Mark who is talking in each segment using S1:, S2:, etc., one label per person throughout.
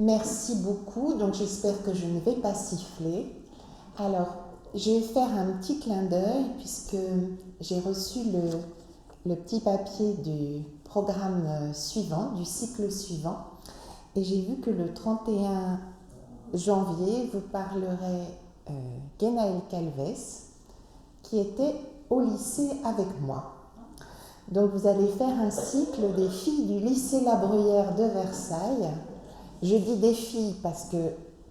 S1: Merci beaucoup, donc j'espère que je ne vais pas siffler. Alors, je vais faire un petit clin d'œil puisque j'ai reçu le petit papier du programme suivant, du cycle suivant, et j'ai vu que le 31 janvier, vous parlerez Guénaël Calves, qui était au lycée avec moi. Donc vous allez faire un cycle des filles du lycée La Bruyère de Versailles. Je dis des filles parce que,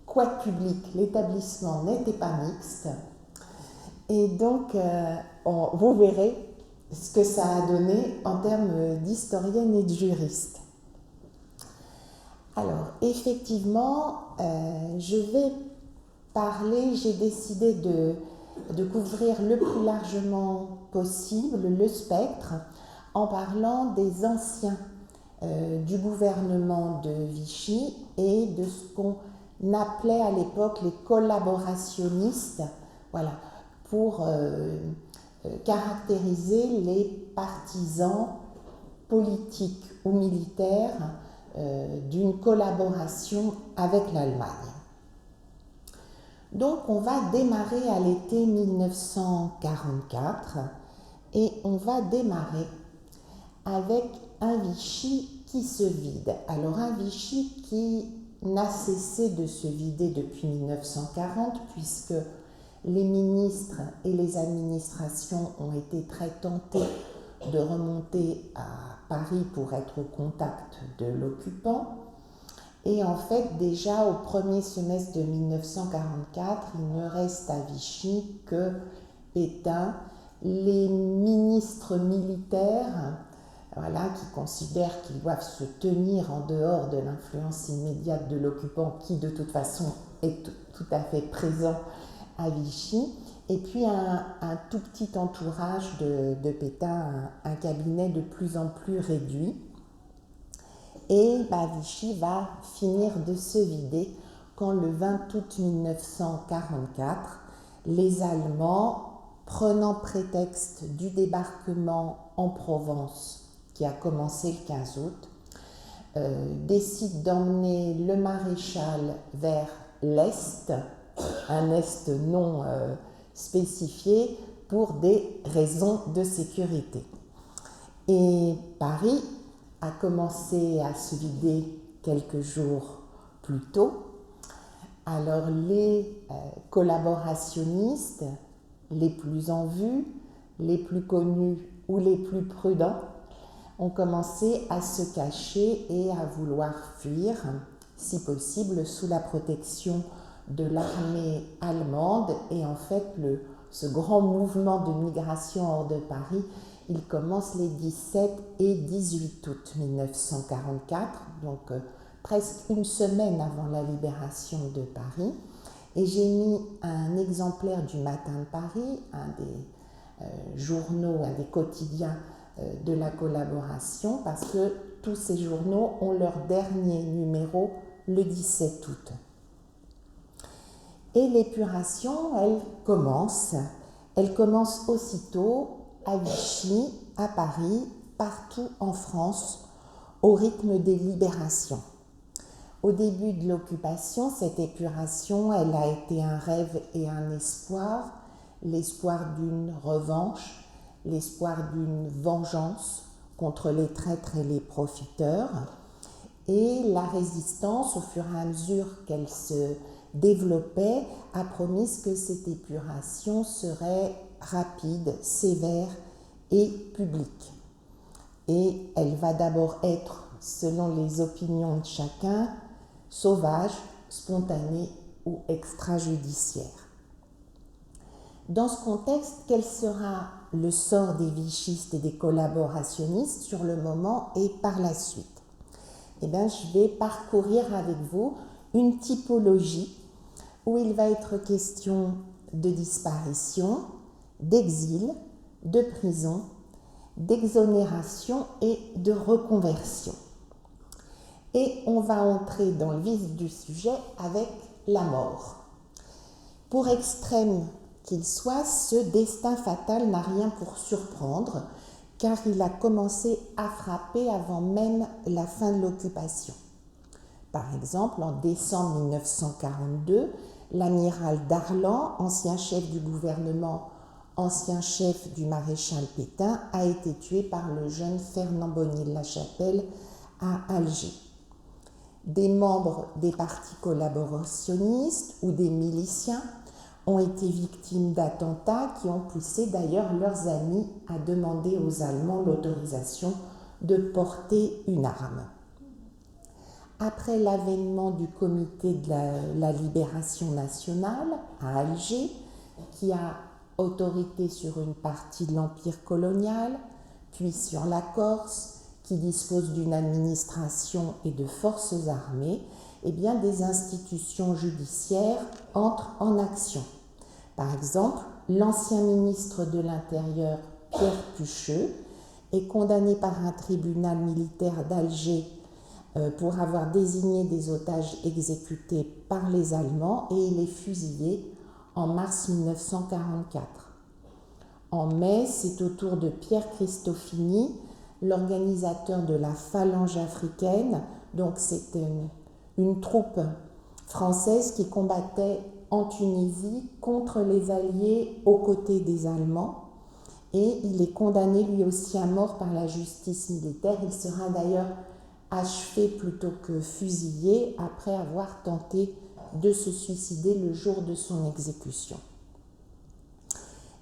S1: quoique public, l'établissement n'était pas mixte. Et donc, vous verrez ce que ça a donné en termes d'historienne et de juriste. Alors, effectivement, je vais parler, j'ai décidé de couvrir le plus largement possible le spectre en parlant des anciens du gouvernement de Vichy et de ce qu'on appelait à l'époque les collaborationnistes, voilà, pour caractériser les partisans politiques ou militaires d'une collaboration avec l'Allemagne. Donc on va démarrer à l'été 1944 et on va démarrer avec un Vichy qui se vide. Alors un Vichy qui n'a cessé de se vider depuis 1940 puisque les ministres et les administrations ont été très tentés de remonter à Paris pour être au contact de l'occupant. Et en fait, déjà au premier semestre de 1944, il ne reste à Vichy que Pétain, les ministres militaires, voilà, qui considèrent qu'ils doivent se tenir en dehors de l'influence immédiate de l'occupant qui de toute façon est tout à fait présent à Vichy, et puis un tout petit entourage de Pétain, un cabinet de plus en plus réduit. Et Vichy va finir de se vider quand le 20 août 1944, les Allemands, prenant prétexte du débarquement en Provence qui a commencé le 15 août, décident d'emmener le maréchal vers l'Est, un Est non spécifié, pour des raisons de sécurité. Et Paris a commencé à se vider quelques jours plus tôt. Alors les collaborationnistes, les plus en vue, les plus connus ou les plus prudents, ont commencé à se cacher et à vouloir fuir, si possible, sous la protection de l'armée allemande. Et en fait, ce grand mouvement de migration hors de Paris, il commence les 17 et 18 août 1944, donc presque une semaine avant la libération de Paris. Et j'ai mis un exemplaire du Matin de Paris, un des journaux, un des quotidiens de la collaboration, parce que tous ces journaux ont leur dernier numéro le 17 août. Et l'épuration, elle commence aussitôt à Vichy, à Paris, partout en France, au rythme des libérations. Au début de l'occupation, cette épuration, elle a été un rêve et un espoir, l'espoir d'une revanche, l'espoir d'une vengeance contre les traîtres et les profiteurs. Et la résistance, au fur et à mesure qu'elle se développait, a promis que cette épuration serait rapide, sévère et publique. Et elle va d'abord être, selon les opinions de chacun, sauvage, spontanée ou extrajudiciaire. Dans ce contexte, quel sera le sort des vichistes et des collaborationnistes sur le moment et par la suite? Eh bien, je vais parcourir avec vous une typologie où il va être question de disparition, d'exil, de prison, d'exonération et de reconversion. Et on va entrer dans le vif du sujet avec la mort. Pour extrême qu'il soit, ce destin fatal n'a rien pour surprendre, car il a commencé à frapper avant même la fin de l'occupation. Par exemple, en décembre 1942, l'amiral Darlan, ancien chef du gouvernement, ancien chef du maréchal Pétain, a été tué par le jeune Fernand Bonnier de la Chapelle à Alger. Des membres des partis collaborationnistes ou des miliciens ont été victimes d'attentats qui ont poussé d'ailleurs leurs amis à demander aux Allemands l'autorisation de porter une arme. Après l'avènement du Comité de la Libération nationale à Alger, qui a autorité sur une partie de l'empire colonial, puis sur la Corse, qui dispose d'une administration et de forces armées, eh bien, des institutions judiciaires entrent en action. Par exemple, l'ancien ministre de l'Intérieur, Pierre Pucheux, est condamné par un tribunal militaire d'Alger pour avoir désigné des otages exécutés par les Allemands et il est fusillé en mars 1944. En mai, c'est au tour de Pierre Cristofini, l'organisateur de la Phalange africaine, donc c'est une troupe française qui combattait en Tunisie contre les Alliés aux côtés des Allemands et il est condamné lui aussi à mort par la justice militaire. Il sera d'ailleurs achevé plutôt que fusillé après avoir tenté de se suicider le jour de son exécution.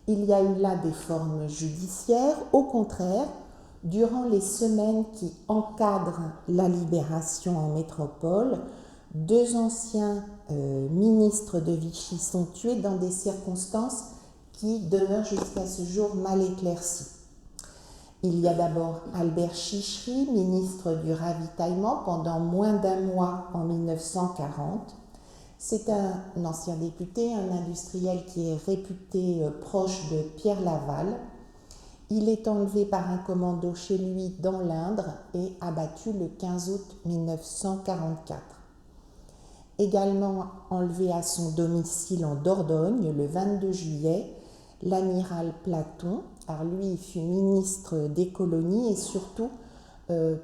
S1: Il y a eu là des formes judiciaires. Au contraire, durant les semaines qui encadrent la libération en métropole, deux anciens ministres de Vichy sont tués dans des circonstances qui demeurent jusqu'à ce jour mal éclaircies. Il y a d'abord Albert Chichery, ministre du Ravitaillement pendant moins d'un mois en 1940. C'est un ancien député, un industriel qui est réputé proche de Pierre Laval. Il est enlevé par un commando chez lui dans l'Indre et abattu le 15 août 1944. Également enlevé à son domicile en Dordogne le 22 juillet, l'amiral Platon. Alors lui, il fut ministre des colonies et surtout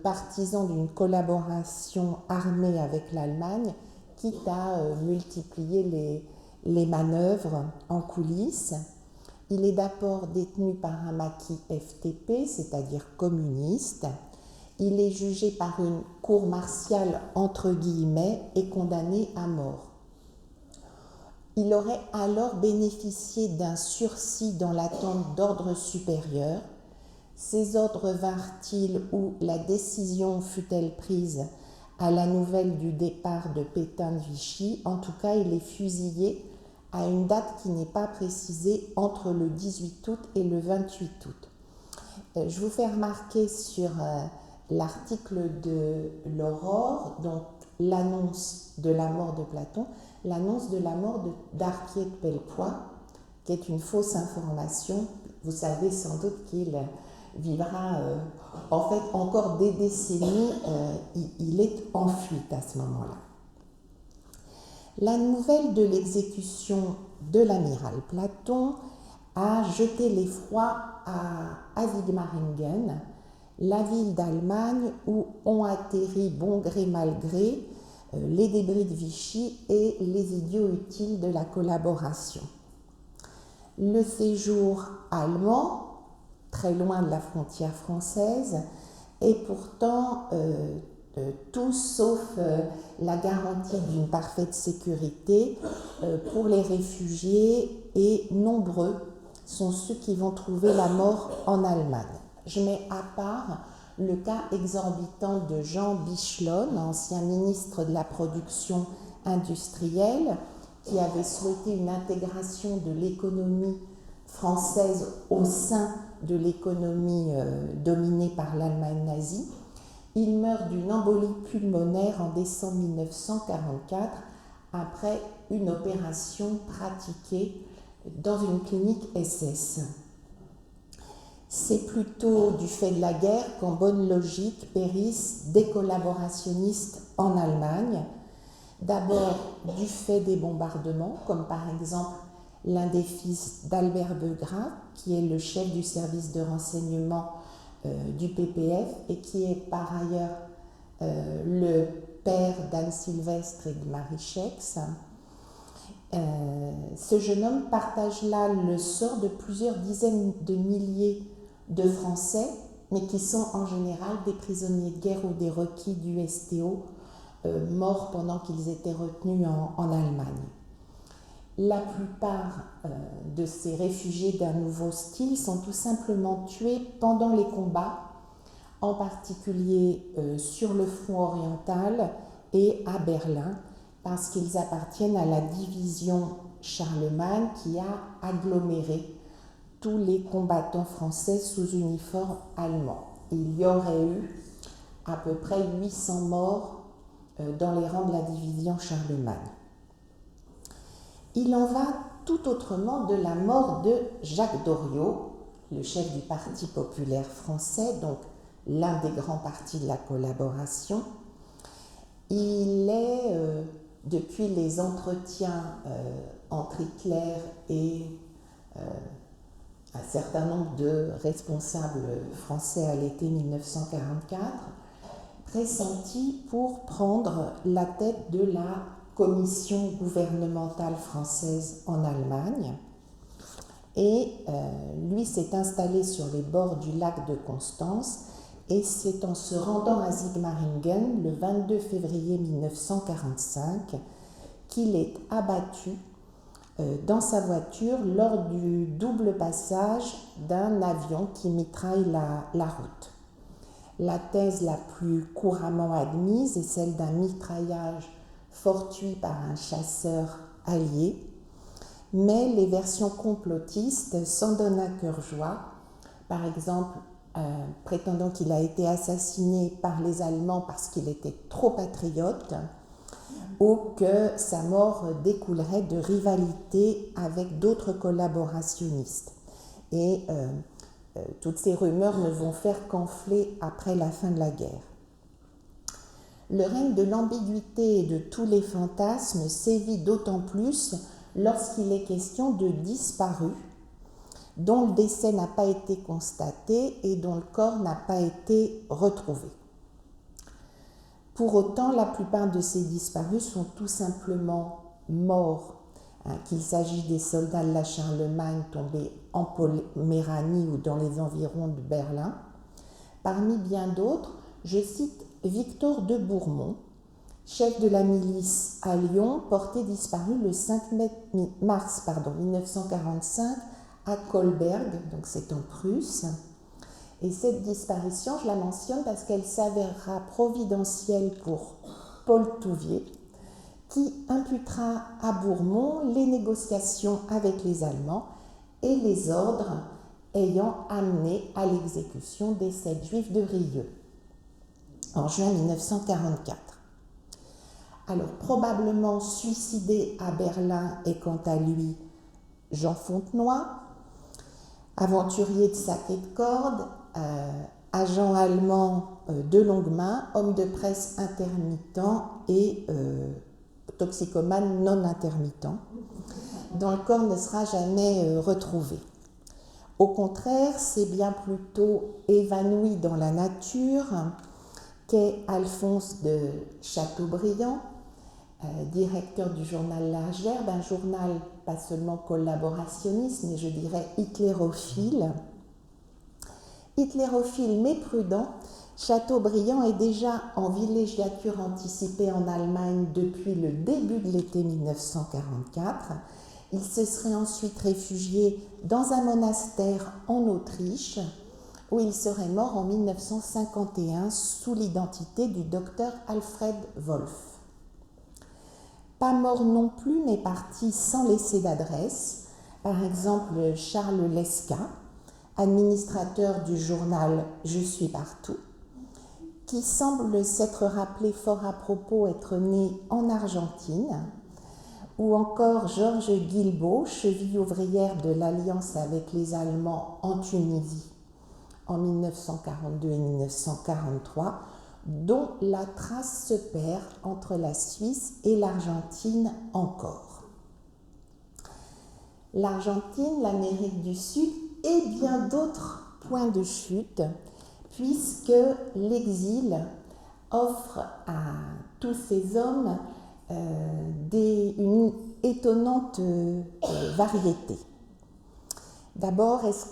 S1: partisan d'une collaboration armée avec l'Allemagne, quitte à multiplier les manœuvres en coulisses. Il est d'abord détenu par un maquis FTP, c'est-à-dire communiste. Il est jugé par une cour martiale entre guillemets et condamné à mort. Il aurait alors bénéficié d'un sursis dans l'attente d'ordres supérieurs. Ces ordres vinrent-ils ou la décision fut-elle prise à la nouvelle du départ de Pétain de Vichy? En tout cas, il est fusillé à une date qui n'est pas précisée entre le 18 août et le 28 août. Je vous fais remarquer sur l'article de l'Aurore, donc l'annonce de la mort de Platon, l'annonce de la mort d'Arpiet de Pellepoix, qui est une fausse information. Vous savez sans doute qu'il vivra en fait encore des décennies, il est en fuite à ce moment-là. La nouvelle de l'exécution de l'amiral Platon a jeté l'effroi à Sigmaringen, la ville d'Allemagne où ont atterri bon gré mal gré les débris de Vichy et les idiots utiles de la collaboration. Le séjour allemand, très loin de la frontière française, est pourtant tout sauf la garantie d'une parfaite sécurité pour les réfugiés et nombreux sont ceux qui vont trouver la mort en Allemagne. Je mets à part le cas exorbitant de Jean Bichelonne, ancien ministre de la production industrielle, qui avait souhaité une intégration de l'économie française au sein de l'économie dominée par l'Allemagne nazie. Il meurt d'une embolie pulmonaire en décembre 1944 après une opération pratiquée dans une clinique SS. C'est plutôt du fait de la guerre qu'en bonne logique périssent des collaborationnistes en Allemagne. D'abord du fait des bombardements, comme par exemple l'un des fils d'Albert Begrad, qui est le chef du service de renseignement du PPF et qui est par ailleurs le père d'Anne Sylvestre et de Marie Schex. Ce jeune homme partage là le sort de plusieurs dizaines de milliers de Français, mais qui sont en général des prisonniers de guerre ou des requis du STO, morts pendant qu'ils étaient retenus en Allemagne. La plupart de ces réfugiés d'un nouveau style sont tout simplement tués pendant les combats, en particulier sur le front oriental et à Berlin, parce qu'ils appartiennent à la division Charlemagne qui a aggloméré tous les combattants français sous uniforme allemand. Il y aurait eu à peu près 800 morts dans les rangs de la division Charlemagne. Il en va tout autrement de la mort de Jacques Doriot, le chef du Parti populaire français, donc l'un des grands partis de la collaboration. Il est, depuis les entretiens entre Hitler et un certain nombre de responsables français à l'été 1944, pressenti pour prendre la tête de la commission gouvernementale française en Allemagne. Et lui s'est installé sur les bords du lac de Constance, et c'est en se rendant à Sigmaringen le 22 février 1945 qu'il est abattu dans sa voiture lors du double passage d'un avion qui mitraille la route. La thèse la plus couramment admise est celle d'un mitraillage fortuit par un chasseur allié, mais les versions complotistes s'en donnent à cœur joie, par exemple prétendant qu'il a été assassiné par les Allemands parce qu'il était trop patriote, ou que sa mort découlerait de rivalité avec d'autres collaborationnistes. Et toutes ces rumeurs ne vont faire qu'enfler après la fin de la guerre. Le règne de l'ambiguïté et de tous les fantasmes sévit d'autant plus lorsqu'il est question de disparus, dont le décès n'a pas été constaté et dont le corps n'a pas été retrouvé. Pour autant, la plupart de ces disparus sont tout simplement morts, qu'il s'agisse des soldats de la Charlemagne tombés en Poméranie ou dans les environs de Berlin. Parmi bien d'autres, je cite Victor de Bourmont, chef de la milice à Lyon, porté disparu le 5 mars 1945 à Kolberg, donc c'est en Prusse. Et cette disparition, je la mentionne parce qu'elle s'avérera providentielle pour Paul Touvier, qui imputera à Bourmont les négociations avec les Allemands et les ordres ayant amené à l'exécution des 7 Juifs de Rieux en juin 1944. Alors, probablement suicidé à Berlin est quant à lui Jean Fontenoy, aventurier de sac et de corde, agent allemand de longue main, homme de presse intermittent et toxicomane non intermittent, dont le corps ne sera jamais retrouvé. Au contraire, c'est bien plutôt évanoui dans la nature qu'est Alphonse de Chateaubriand, directeur du journal L'Herbe, un journal pas seulement collaborationniste, mais je dirais hitlérophile. Hitlérophile mais prudent, Chateaubriand est déjà en villégiature anticipée en Allemagne depuis le début de l'été 1944. Il se serait ensuite réfugié dans un monastère en Autriche, où il serait mort en 1951 sous l'identité du docteur Alfred Wolff. Pas mort non plus, mais parti sans laisser d'adresse. Par exemple, Charles Lesca, administrateur du journal Je suis partout, qui semble s'être rappelé fort à propos être né en Argentine, ou encore Georges Guilbault, cheville ouvrière de l'alliance avec les Allemands en Tunisie en 1942 et 1943, dont la trace se perd entre la Suisse et l'Argentine encore. L'Argentine, l'Amérique du Sud et bien d'autres points de chute, puisque l'exil offre à tous ces hommes une étonnante variété. D'abord, est-ce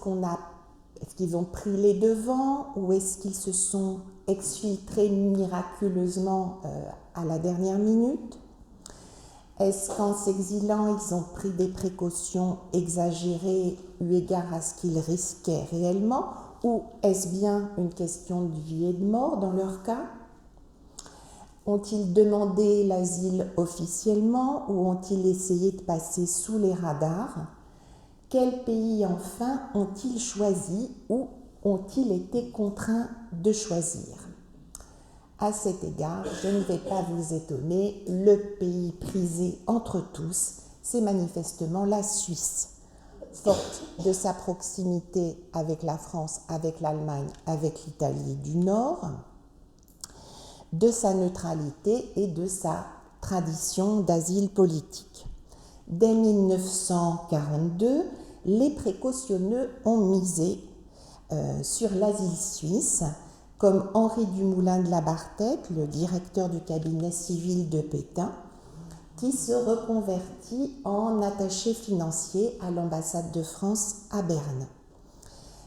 S1: qu'ils ont pris les devants ou est-ce qu'ils se sont exfiltrés miraculeusement à la dernière minute? Est-ce qu'en s'exilant, ils ont pris des précautions exagérées eu égard à ce qu'ils risquaient réellement? Ou est-ce bien une question de vie et de mort dans leur cas? Ont-ils demandé l'asile officiellement ou ont-ils essayé de passer sous les radars? Quel pays enfin ont-ils choisi ou ont-ils été contraints de choisir? À cet égard, je ne vais pas vous étonner, le pays prisé entre tous, c'est manifestement la Suisse. Forte de sa proximité avec la France, avec l'Allemagne, avec l'Italie du Nord, de sa neutralité et de sa tradition d'asile politique. Dès 1942, les précautionneux ont misé sur l'asile suisse, comme Henri Dumoulin de la Barthèque, le directeur du cabinet civil de Pétain, qui se reconvertit en attaché financier à l'ambassade de France à Berne.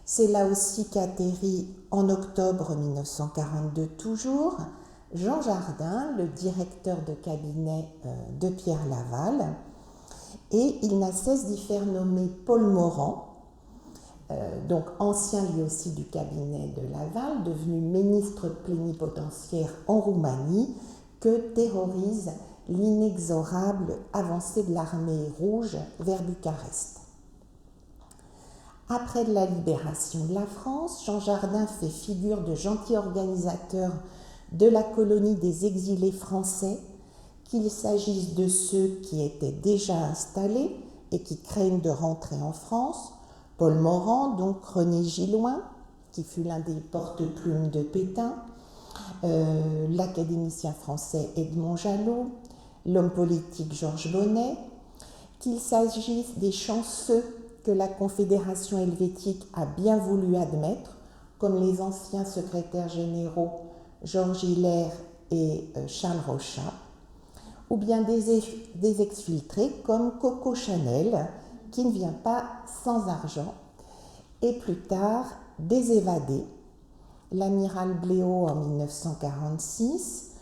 S1: C'est là aussi qu'atterrit en octobre 1942 toujours Jean Jardin, le directeur de cabinet de Pierre Laval, et il n'a cesse d'y faire nommer Paul Morand, donc ancien lui aussi du cabinet de Laval, devenu ministre plénipotentiaire en Roumanie, que terrorise l'inexorable avancée de l'armée rouge vers Bucarest. Après la libération de la France, Jean Jardin fait figure de gentil organisateur de la colonie des exilés français, qu'il s'agisse de ceux qui étaient déjà installés et qui craignent de rentrer en France, Paul Morand, donc René Gilloin, qui fut l'un des porte-plumes de Pétain, l'académicien français Edmond Jalot, l'homme politique Georges Bonnet, qu'il s'agisse des chanceux que la Confédération helvétique a bien voulu admettre, comme les anciens secrétaires généraux Georges Hilaire et Charles Rochat, ou bien des exfiltrés comme Coco Chanel, qui ne vient pas sans argent, et plus tard des évadés, l'amiral Bléau en 1946,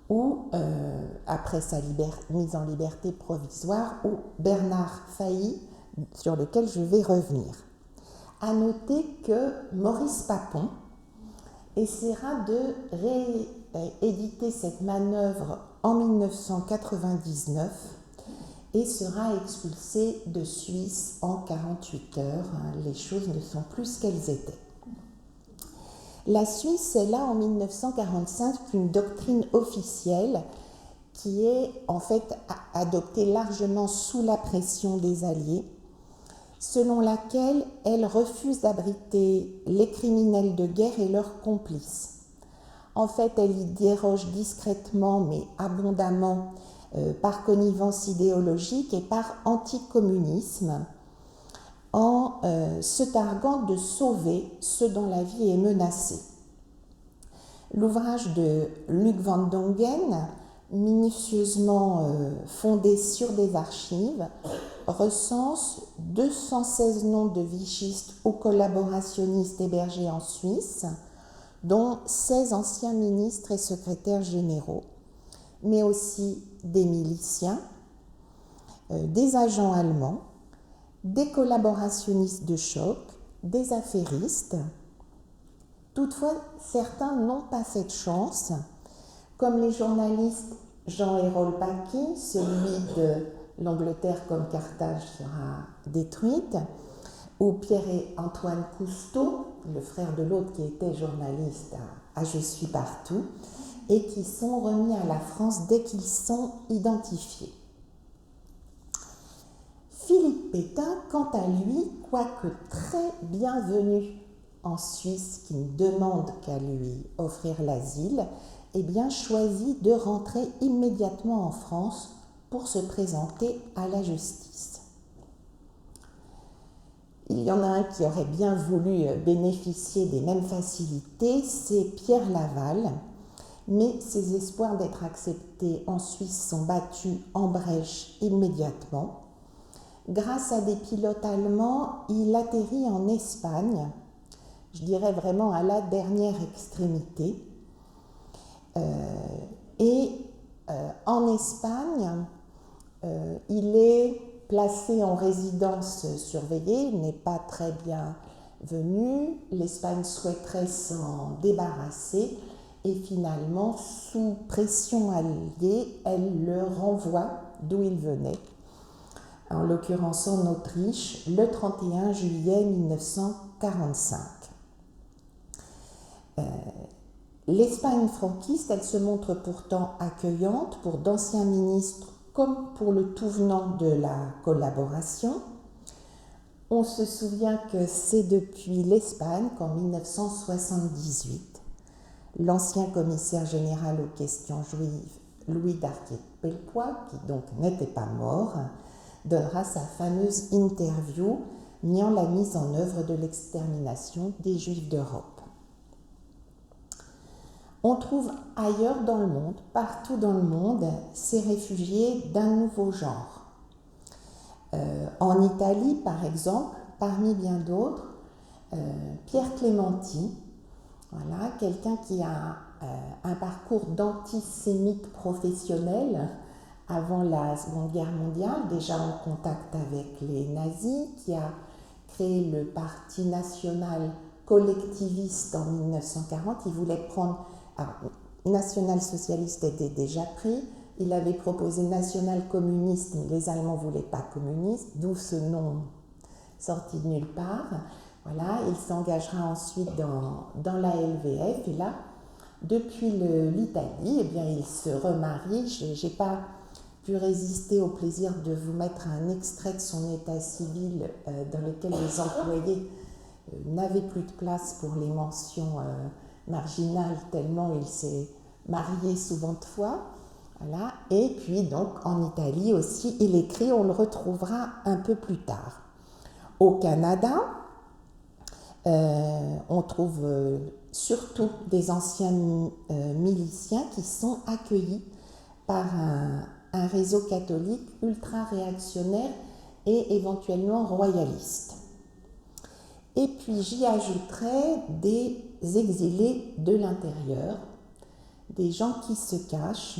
S1: ou après sa mise en liberté provisoire, ou Bernard Failly, sur lequel je vais revenir. À noter que Maurice Papon essaiera de rééditer cette manœuvre en 1999 et sera expulsé de Suisse en 48 heures. Les choses ne sont plus ce qu'elles étaient. La Suisse est là en 1945 une doctrine officielle qui est en fait adoptée largement sous la pression des Alliés, selon laquelle elle refuse d'abriter les criminels de guerre et leurs complices. En fait, elle y déroge discrètement mais abondamment par connivence idéologique et par anticommunisme, en se targuant de sauver ceux dont la vie est menacée. L'ouvrage de Luc van Dongen, minutieusement fondé sur des archives, recense 216 noms de vichistes ou collaborationnistes hébergés en Suisse, dont 16 anciens ministres et secrétaires généraux, mais aussi des miliciens, des agents allemands, des collaborationnistes de choc, des affairistes. Toutefois, certains n'ont pas cette chance, comme les journalistes Jean-Hérol Paqui, celui de l'Angleterre comme Carthage sera détruite, ou Pierre et Antoine Cousteau, le frère de l'autre qui était journaliste à Je suis partout, et qui sont remis à la France dès qu'ils sont identifiés. Philippe Pétain, quant à lui, quoique très bienvenu en Suisse, qui ne demande qu'à lui offrir l'asile, eh bien choisit de rentrer immédiatement en France pour se présenter à la justice. Il y en a un qui aurait bien voulu bénéficier des mêmes facilités, c'est Pierre Laval, mais ses espoirs d'être accepté en Suisse sont battus en brèche immédiatement. Grâce à des pilotes allemands, il atterrit en Espagne, je dirais vraiment à la dernière extrémité. En Espagne, il est placé en résidence surveillée, il n'est pas très bien venu. L'Espagne souhaiterait s'en débarrasser et finalement, sous pression alliée, elle le renvoie d'où il venait, en l'occurrence en Autriche, le 31 juillet 1945. L'Espagne franquiste, elle se montre pourtant accueillante pour d'anciens ministres comme pour le tout venant de la collaboration. On se souvient que c'est depuis l'Espagne qu'en 1978, l'ancien commissaire général aux questions juives, Louis d'Arquet-Pellepoix, qui donc n'était pas mort, donnera sa fameuse interview niant la mise en œuvre de l'extermination des Juifs d'Europe. On trouve ailleurs dans le monde, partout dans le monde, ces réfugiés d'un nouveau genre. En Italie, par exemple, parmi bien d'autres, Pierre Clementi, voilà, quelqu'un qui a un parcours d'antisémite professionnel avant la Seconde Guerre mondiale, déjà en contact avec les nazis, qui a créé le Parti national collectiviste en 1940. Il voulait prendre... Alors, national-socialiste était déjà pris. Il avait proposé national-communiste, mais les Allemands ne voulaient pas communiste, d'où ce nom sorti de nulle part. Voilà, il s'engagera ensuite dans la LVF, et là, depuis l'Italie, eh bien, il se remarie. Je n'ai pas pu résister au plaisir de vous mettre un extrait de son état civil dans lequel les employés n'avaient plus de place pour les mentions marginales, tellement il s'est marié souvent de fois. Voilà. Et puis donc en Italie aussi, il écrit, on le retrouvera un peu plus tard. Au Canada, on trouve surtout des anciens miliciens qui sont accueillis par un réseau catholique ultra-réactionnaire et éventuellement royaliste. Et puis j'y ajouterai des exilés de l'intérieur, des gens qui se cachent,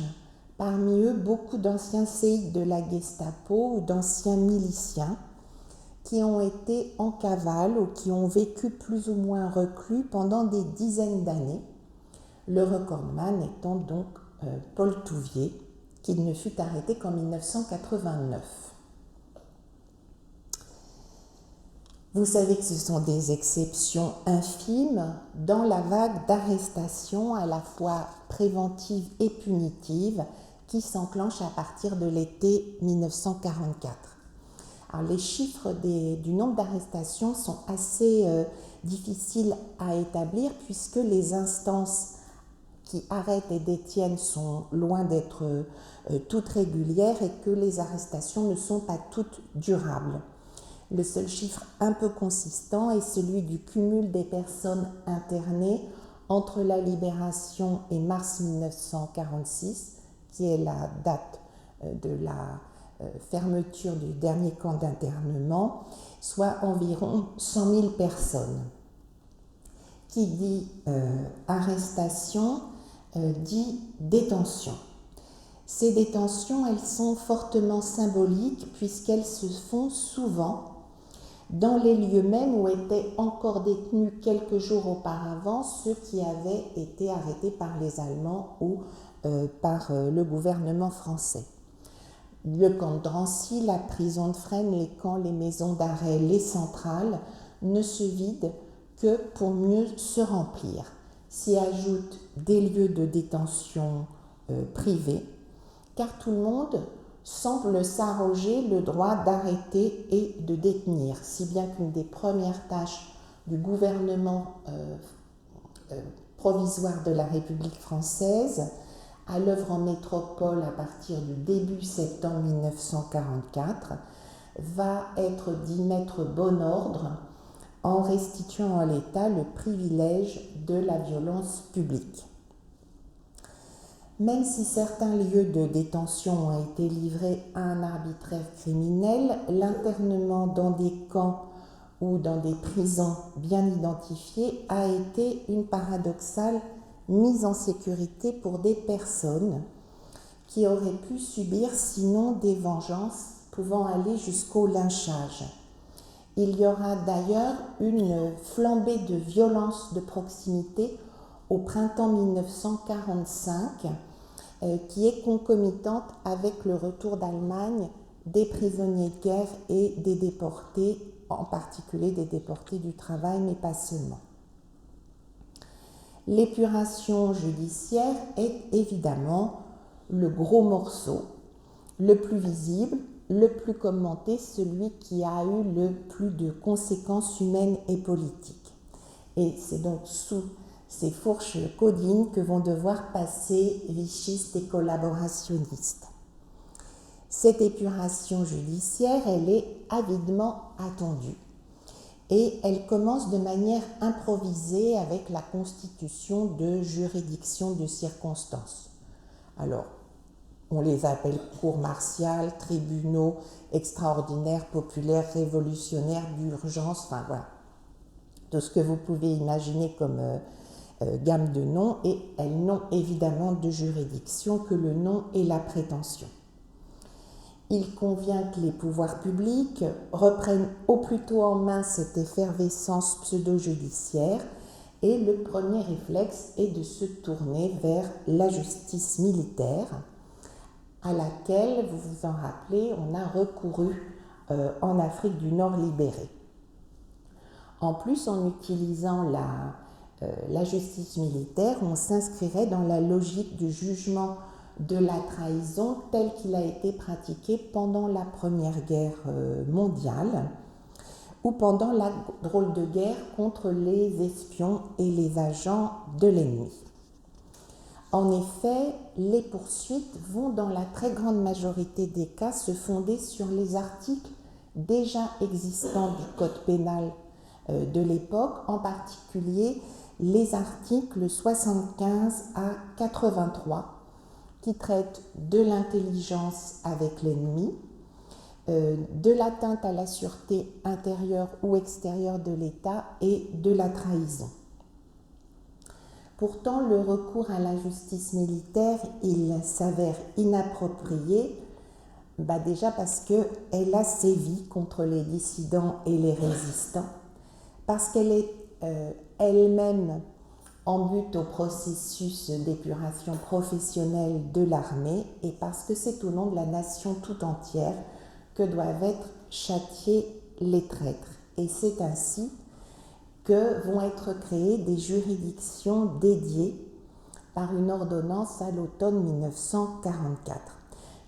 S1: parmi eux beaucoup d'anciens séides de la Gestapo ou d'anciens miliciens qui ont été en cavale ou qui ont vécu plus ou moins reclus pendant des dizaines d'années, le recordman étant donc Paul Touvier, qui ne fut arrêté qu'en 1989. Vous savez que ce sont des exceptions infimes dans la vague d'arrestations à la fois préventives et punitives qui s'enclenche à partir de l'été 1944. Alors, les chiffres du nombre d'arrestations sont assez difficiles à établir puisque les instances qui arrêtent et détiennent sont loin d'être toutes régulières et que les arrestations ne sont pas toutes durables. Le seul chiffre un peu consistant est celui du cumul des personnes internées entre la Libération et mars 1946, qui est la date de la fermeture du dernier camp d'internement, soit environ 100 000 personnes. Qui dit arrestation dit détention. Ces détentions, elles sont fortement symboliques puisqu'elles se font souvent dans les lieux mêmes où étaient encore détenus quelques jours auparavant ceux qui avaient été arrêtés par les Allemands ou par le gouvernement français. Le camp de Drancy, la prison de Fresnes, les camps, les maisons d'arrêt, les centrales ne se vident que pour mieux se remplir. S'y ajoutent des lieux de détention privés, car tout le monde semble s'arroger le droit d'arrêter et de détenir, si bien qu'une des premières tâches du gouvernement provisoire de la République française, à l'œuvre en métropole à partir du début septembre 1944, va être d'y mettre bon ordre en restituant à l'État le privilège de la violence publique. Même si certains lieux de détention ont été livrés à un arbitraire criminel, l'internement dans des camps ou dans des prisons bien identifiées a été une paradoxale mise en sécurité pour des personnes qui auraient pu subir sinon des vengeances pouvant aller jusqu'au lynchage. Il y aura d'ailleurs une flambée de violence de proximité au printemps 1945 qui est concomitante avec le retour d'Allemagne des prisonniers de guerre et des déportés, en particulier des déportés du travail, mais pas seulement. L'épuration judiciaire est évidemment le gros morceau, le plus visible, le plus commenté, celui qui a eu le plus de conséquences humaines et politiques. Et c'est donc sous ces fourches caudines que vont devoir passer vichistes et collaborationnistes. Cette épuration judiciaire, elle est avidement attendue. Et elle commence de manière improvisée avec la constitution de juridictions de circonstance. Alors, on les appelle cours martiales, tribunaux extraordinaires, populaires, révolutionnaires, d'urgence, enfin voilà, tout ce que vous pouvez imaginer comme gamme de noms, et elles n'ont évidemment de juridiction que le nom et la prétention. Il convient que les pouvoirs publics reprennent au plus tôt en main cette effervescence pseudo-judiciaire, et le premier réflexe est de se tourner vers la justice militaire, à laquelle, vous vous en rappelez, on a recouru en Afrique du Nord libérée. En plus, en utilisant la justice militaire, on s'inscrirait dans la logique du jugement de la trahison tel qu'il a été pratiqué pendant la Première Guerre mondiale ou pendant la drôle de guerre contre les espions et les agents de l'ennemi. En effet, les poursuites vont dans la très grande majorité des cas se fonder sur les articles déjà existants du Code pénal de l'époque, en particulier les articles 75 à 83 qui traitent de l'intelligence avec l'ennemi, de l'atteinte à la sûreté intérieure ou extérieure de l'État et de la trahison. Pourtant, le recours à la justice militaire, il s'avère inapproprié, déjà parce qu'elle a sévi contre les dissidents et les résistants, parce qu'elle est elle-même en but au processus d'épuration professionnelle de l'armée et parce que c'est au nom de la nation tout entière que doivent être châtiés les traîtres. Et c'est ainsi que vont être créées des juridictions dédiées par une ordonnance à l'automne 1944.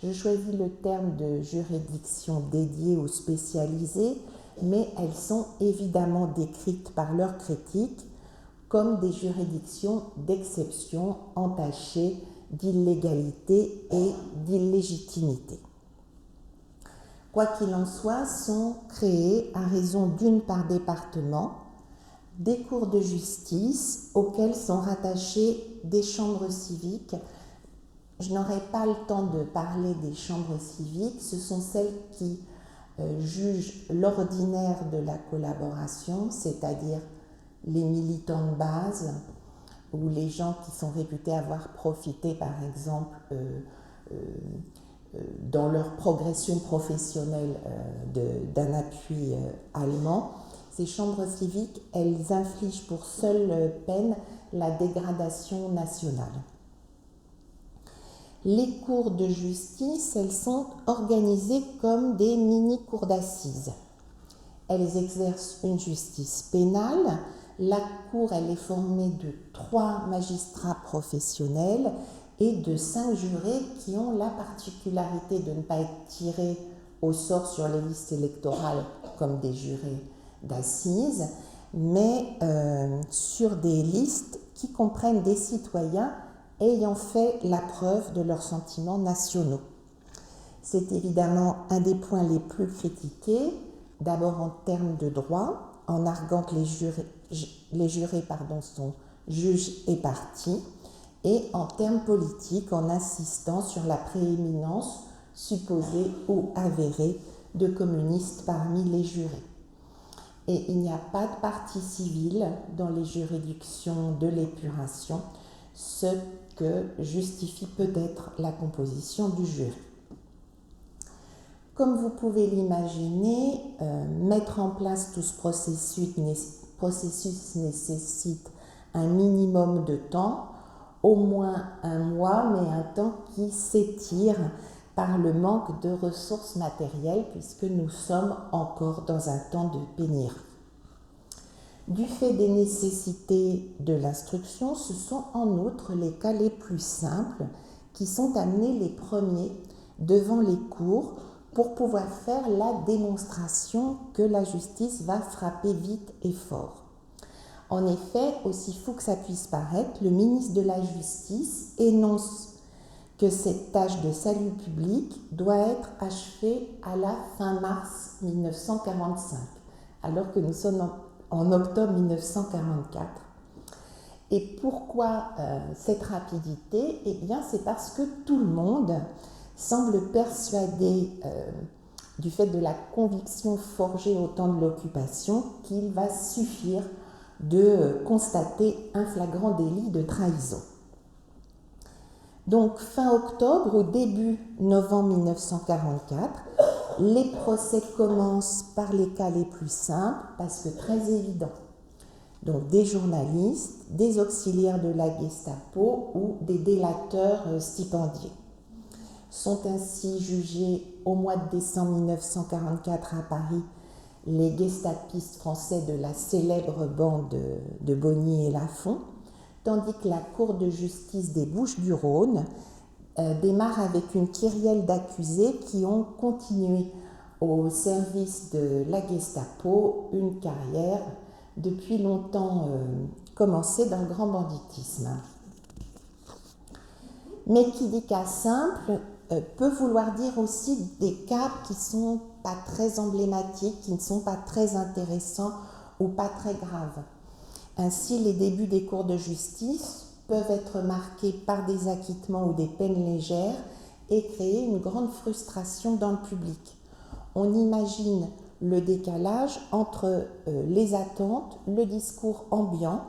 S1: Je choisis le terme de juridiction dédiée ou spécialisée, mais elles sont évidemment décrites par leurs critiques comme des juridictions d'exception entachées d'illégalité et d'illégitimité. Quoi qu'il en soit, sont créées à raison d'une par département des cours de justice auxquels sont rattachées des chambres civiques. Je n'aurai pas le temps de parler des chambres civiques, ce sont celles qui jugent l'ordinaire de la collaboration, c'est-à-dire les militants de base ou les gens qui sont réputés avoir profité, par exemple, dans leur progression professionnelle d'un appui allemand. Ces chambres civiques, elles infligent pour seule peine la dégradation nationale. Les cours de justice, elles sont organisées comme des mini-cours d'assises. Elles exercent une justice pénale. La cour, elle est formée de 3 magistrats professionnels et de 5 jurés qui ont la particularité de ne pas être tirés au sort sur les listes électorales comme des jurés d'assises, mais sur des listes qui comprennent des citoyens ayant fait la preuve de leurs sentiments nationaux. C'est évidemment un des points les plus critiqués, d'abord en termes de droit, en arguant que les jurés sont juges et parties, et en termes politiques en insistant sur la prééminence supposée ou avérée de communistes parmi les jurés. Et il n'y a pas de partie civile dans les juridictions de l'épuration, ce que justifie peut-être la composition du jury. Comme vous pouvez l'imaginer, mettre en place tout ce processus nécessite un minimum de temps, au moins un mois, mais un temps qui s'étire par le manque de ressources matérielles puisque nous sommes encore dans un temps de pénurie. Du fait des nécessités de l'instruction, ce sont en outre les cas les plus simples qui sont amenés les premiers devant les cours pour pouvoir faire la démonstration que la justice va frapper vite et fort. En effet, aussi fou que ça puisse paraître, le ministre de la Justice énonce que cette tâche de salut public doit être achevée à la fin mars 1945, alors que nous sommes en octobre 1944. Et pourquoi cette rapidité? Eh bien, c'est parce que tout le monde semble persuadé, du fait de la conviction forgée au temps de l'occupation, qu'il va suffire de constater un flagrant délit de trahison. Donc, fin octobre ou début novembre 1944, les procès commencent par les cas les plus simples, parce que très évidents. Donc, des journalistes, des auxiliaires de la Gestapo ou des délateurs stipendiés. Sont ainsi jugés au mois de décembre 1944 à Paris les gestapistes français de la célèbre bande de Bonny et Lafont, tandis que la Cour de justice des Bouches-du-Rhône démarre avec une kyrielle d'accusés qui ont continué au service de la Gestapo une carrière depuis longtemps commencée dans le grand banditisme. Mais qui dit cas simple peut vouloir dire aussi des cas qui ne sont pas très emblématiques, qui ne sont pas très intéressants ou pas très graves. Ainsi, les débuts des cours de justice peuvent être marqués par des acquittements ou des peines légères et créer une grande frustration dans le public. On imagine le décalage entre les attentes, le discours ambiant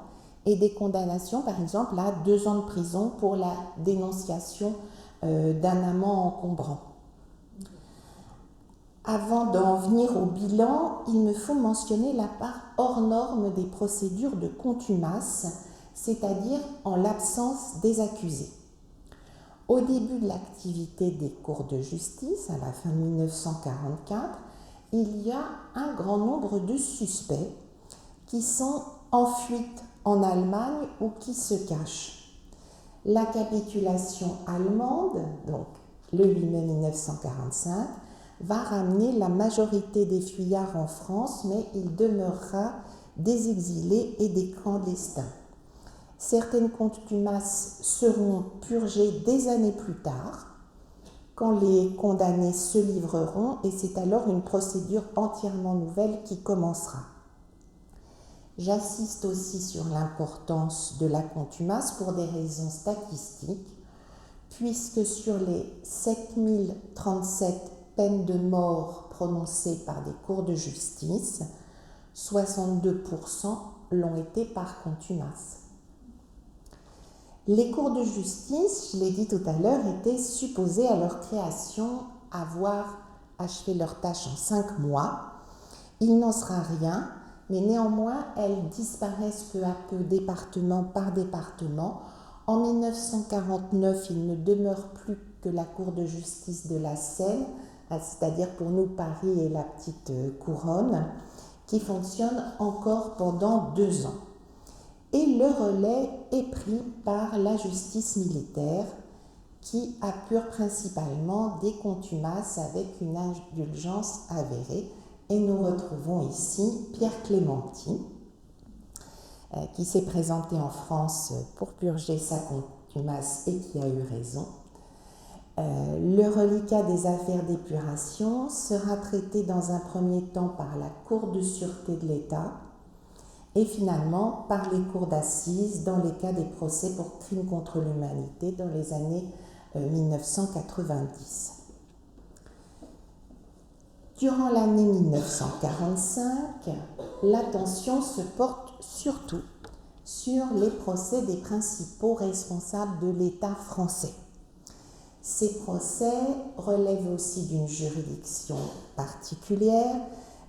S1: et des condamnations, par exemple, à 2 ans de prison pour la dénonciation d'un amant encombrant. Avant d'en venir au bilan, il me faut mentionner la part hors norme des procédures de contumace, c'est-à-dire en l'absence des accusés. Au début de l'activité des cours de justice, à la fin de 1944, il y a un grand nombre de suspects qui sont en fuite en Allemagne ou qui se cachent. La capitulation allemande, donc le 8 mai 1945, va ramener la majorité des fuyards en France, mais il demeurera des exilés et des clandestins. Certaines contumaces seront purgées des années plus tard, quand les condamnés se livreront, et c'est alors une procédure entièrement nouvelle qui commencera. J'assiste aussi sur l'importance de la contumace pour des raisons statistiques, puisque sur les 7037 peines de mort prononcées par des cours de justice, 62% l'ont été par contumace. Les cours de justice, je l'ai dit tout à l'heure, étaient supposés à leur création avoir achevé leur tâche en 5 mois. Il n'en sera rien, mais néanmoins, elles disparaissent peu à peu, département par département. En 1949, il ne demeure plus que la Cour de justice de la Seine, c'est-à-dire pour nous Paris et la petite couronne, qui fonctionne encore pendant 2 ans. Et le relais est pris par la justice militaire, qui appure principalement des contumaces avec une indulgence avérée. Et nous retrouvons ici Pierre Clémenti, qui s'est présenté en France pour purger sa contumace et qui a eu raison. Le reliquat des affaires d'épuration sera traité dans un premier temps par la Cour de sûreté de l'État et finalement par les cours d'assises dans les cas des procès pour crimes contre l'humanité dans les années 1990. Durant l'année 1945, l'attention se porte surtout sur les procès des principaux responsables de l'État français. Ces procès relèvent aussi d'une juridiction particulière,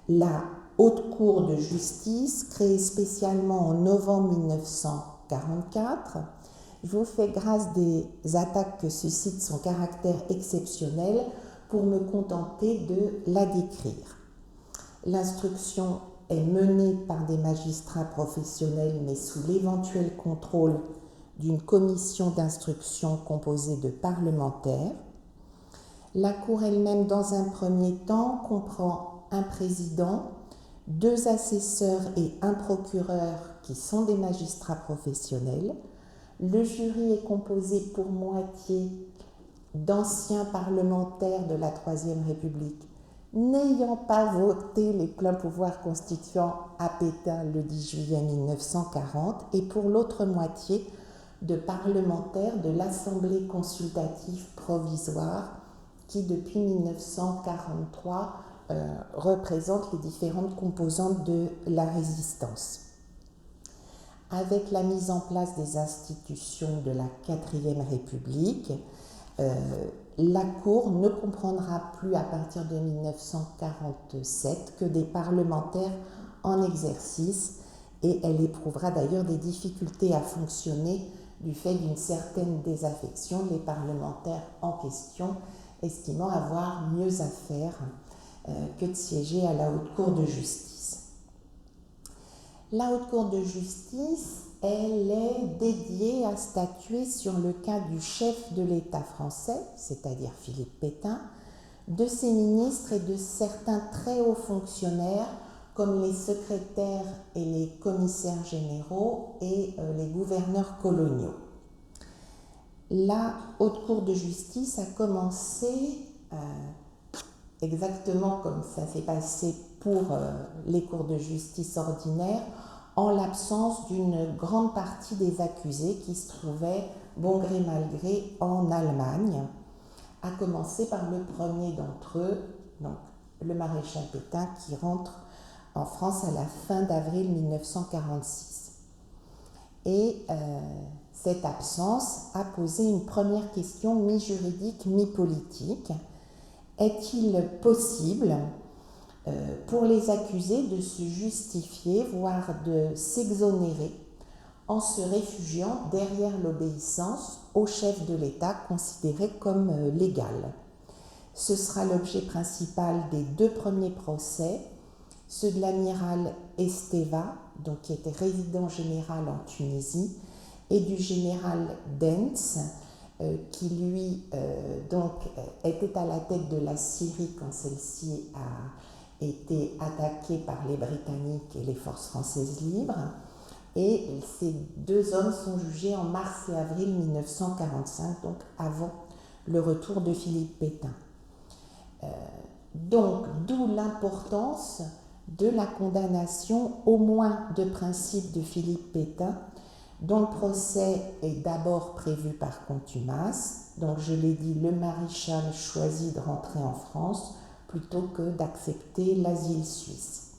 S1: la Haute Cour de justice, créée spécialement en novembre 1944. Je vous fais grâce des attaques que suscite son caractère exceptionnel pour me contenter de la décrire. L'instruction est menée par des magistrats professionnels, mais sous l'éventuel contrôle d'une commission d'instruction composée de parlementaires. La Cour elle-même, dans un premier temps, comprend un président, 2 assesseurs et un procureur qui sont des magistrats professionnels. Le jury est composé pour moitié d'anciens parlementaires de la Troisième République, n'ayant pas voté les pleins pouvoirs constituants à Pétain le 10 juillet 1940, et pour l'autre moitié de parlementaires de l'Assemblée consultative provisoire qui, depuis 1943, représente les différentes composantes de la résistance. Avec la mise en place des institutions de la 4e République, la Cour ne comprendra plus à partir de 1947 que des parlementaires en exercice, et elle éprouvera d'ailleurs des difficultés à fonctionner du fait d'une certaine désaffection, les parlementaires en question estimant avoir mieux à faire que de siéger à la Haute Cour de justice. La Haute Cour de justice, elle est dédiée à statuer sur le cas du chef de l'État français, c'est-à-dire Philippe Pétain, de ses ministres et de certains très hauts fonctionnaires comme les secrétaires et les commissaires généraux et les gouverneurs coloniaux. La Haute Cour de justice a commencé, exactement comme ça s'est passé pour les cours de justice ordinaires, en l'absence d'une grande partie des accusés qui se trouvaient, bon gré mal gré, en Allemagne, à commencer par le premier d'entre eux, donc le maréchal Pétain, qui rentre en France à la fin d'avril 1946. Et cette absence a posé une première question mi-juridique, mi-politique. Est-il possible pour les accusés de se justifier, voire de s'exonérer en se réfugiant derrière l'obéissance au chef de l'État considéré comme légal? Ce sera l'objet principal des 2 premiers procès, ceux de l'amiral Esteva, donc qui était résident général en Tunisie, et du général Dentz, qui lui était à la tête de la Syrie quand celle-ci a été attaquée par les Britanniques et les forces françaises libres. Et ces 2 hommes sont jugés en mars et avril 1945, donc avant le retour de Philippe Pétain. Donc, d'où l'importance de la condamnation, au moins de principe, de Philippe Pétain, dont le procès est d'abord prévu par contumace. Donc, je l'ai dit, le maréchal choisit de rentrer en France plutôt que d'accepter l'asile suisse.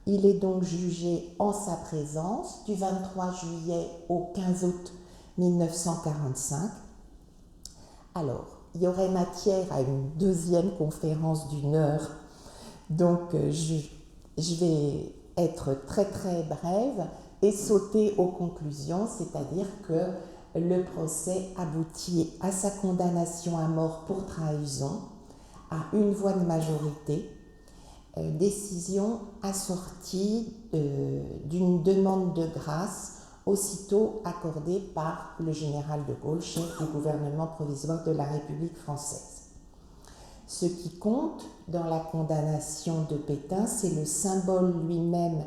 S1: Il est donc jugé en sa présence du 23 juillet au 15 août 1945. Alors, il y aurait matière à une 2e conférence d'1 heure, donc je vais être très très brève et sauter aux conclusions, c'est-à-dire que le procès aboutit à sa condamnation à mort pour trahison à 1 voix de majorité, décision assortie d'une demande de grâce aussitôt accordée par le général de Gaulle, chef du gouvernement provisoire de la République française. Ce qui compte dans la condamnation de Pétain, c'est le symbole lui-même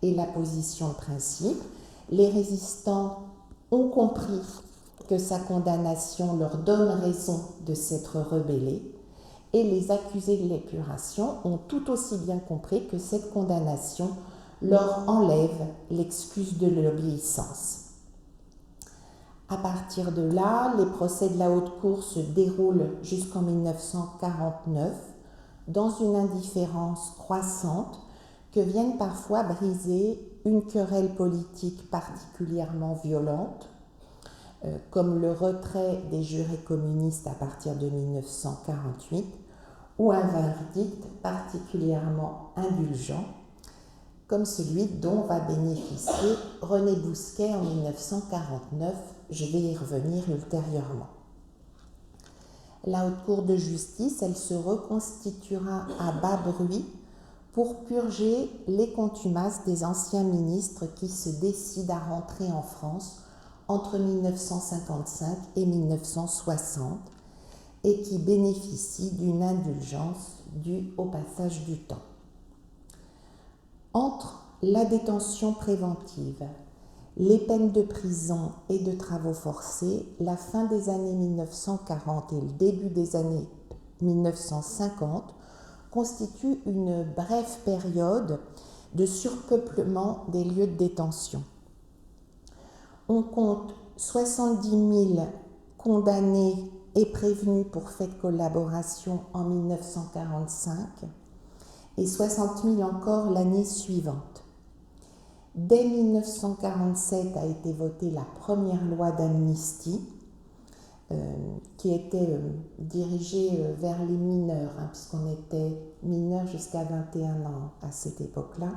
S1: et la position de principe. Les résistants ont compris que sa condamnation leur donne raison de s'être rebellés, et les accusés de l'épuration ont tout aussi bien compris que cette condamnation leur enlève l'excuse de l'obéissance. À partir de là, les procès de la haute cour se déroulent jusqu'en 1949 dans une indifférence croissante que viennent parfois briser une querelle politique particulièrement violente, comme le retrait des jurés communistes à partir de 1948, ou un verdict particulièrement indulgent, comme celui dont va bénéficier René Bousquet en 1949. Je vais y revenir ultérieurement. La Haute Cour de justice, elle se reconstituera à bas bruit pour purger les contumaces des anciens ministres qui se décident à rentrer en France entre 1955 et 1960 et qui bénéficient d'une indulgence due au passage du temps. Entre la détention préventive, les peines de prison et de travaux forcés, la fin des années 1940 et le début des années 1950 constituent une brève période de surpeuplement des lieux de détention. On compte 70 000 condamnés et prévenus pour fait de collaboration en 1945 et 60 000 encore l'année suivante. Dès 1947 a été votée la première loi d'amnistie qui était dirigée vers les mineurs, puisqu'on était mineurs jusqu'à 21 ans à cette époque-là,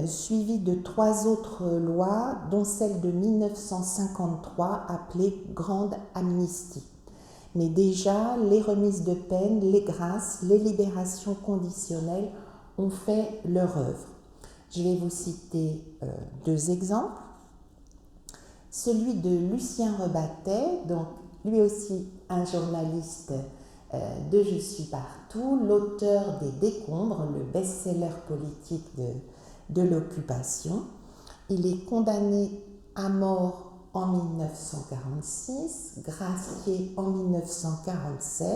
S1: suivie de 3 autres lois, dont celle de 1953 appelée Grande Amnistie. Mais déjà, les remises de peine, les grâces, les libérations conditionnelles ont fait leur œuvre. Je vais vous citer 2 exemples. Celui de Lucien Rebattet, donc lui aussi un journaliste de Je suis partout, l'auteur des Décombres, le best-seller politique de l'occupation. Il est condamné à mort en 1946, gracié en 1947.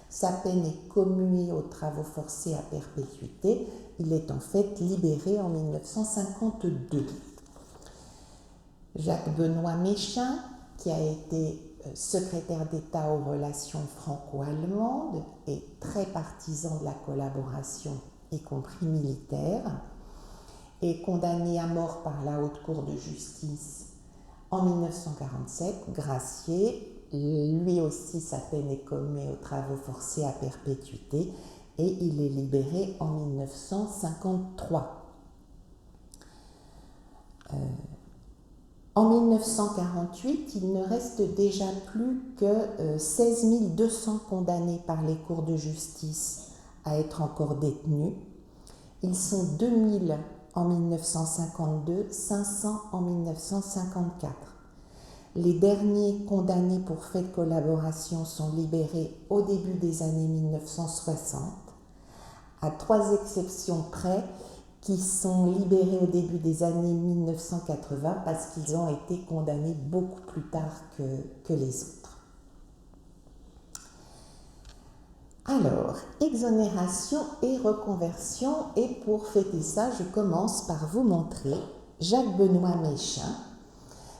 S1: Sa peine est commuée aux travaux forcés à perpétuité. Il est en fait libéré en 1952. Jacques-Benoît Méchain, qui a été secrétaire d'État aux relations franco-allemandes et très partisan de la collaboration, y compris militaire, est condamné à mort par la Haute Cour de justice en 1947, gracié. Lui aussi, sa peine est commuée aux travaux forcés à perpétuité et il est libéré en 1953. En 1948, il ne reste déjà plus que 16 200 condamnés par les cours de justice à être encore détenus. Ils sont 2000 en 1952, 500 en 1954. Les derniers condamnés pour fait de collaboration sont libérés au début des années 1960, à 3 exceptions près, qui sont libérés au début des années 1980 parce qu'ils ont été condamnés beaucoup plus tard que les autres. Alors, exonération et reconversion, et pour fêter ça, je commence par vous montrer Jacques-Benoît Méchain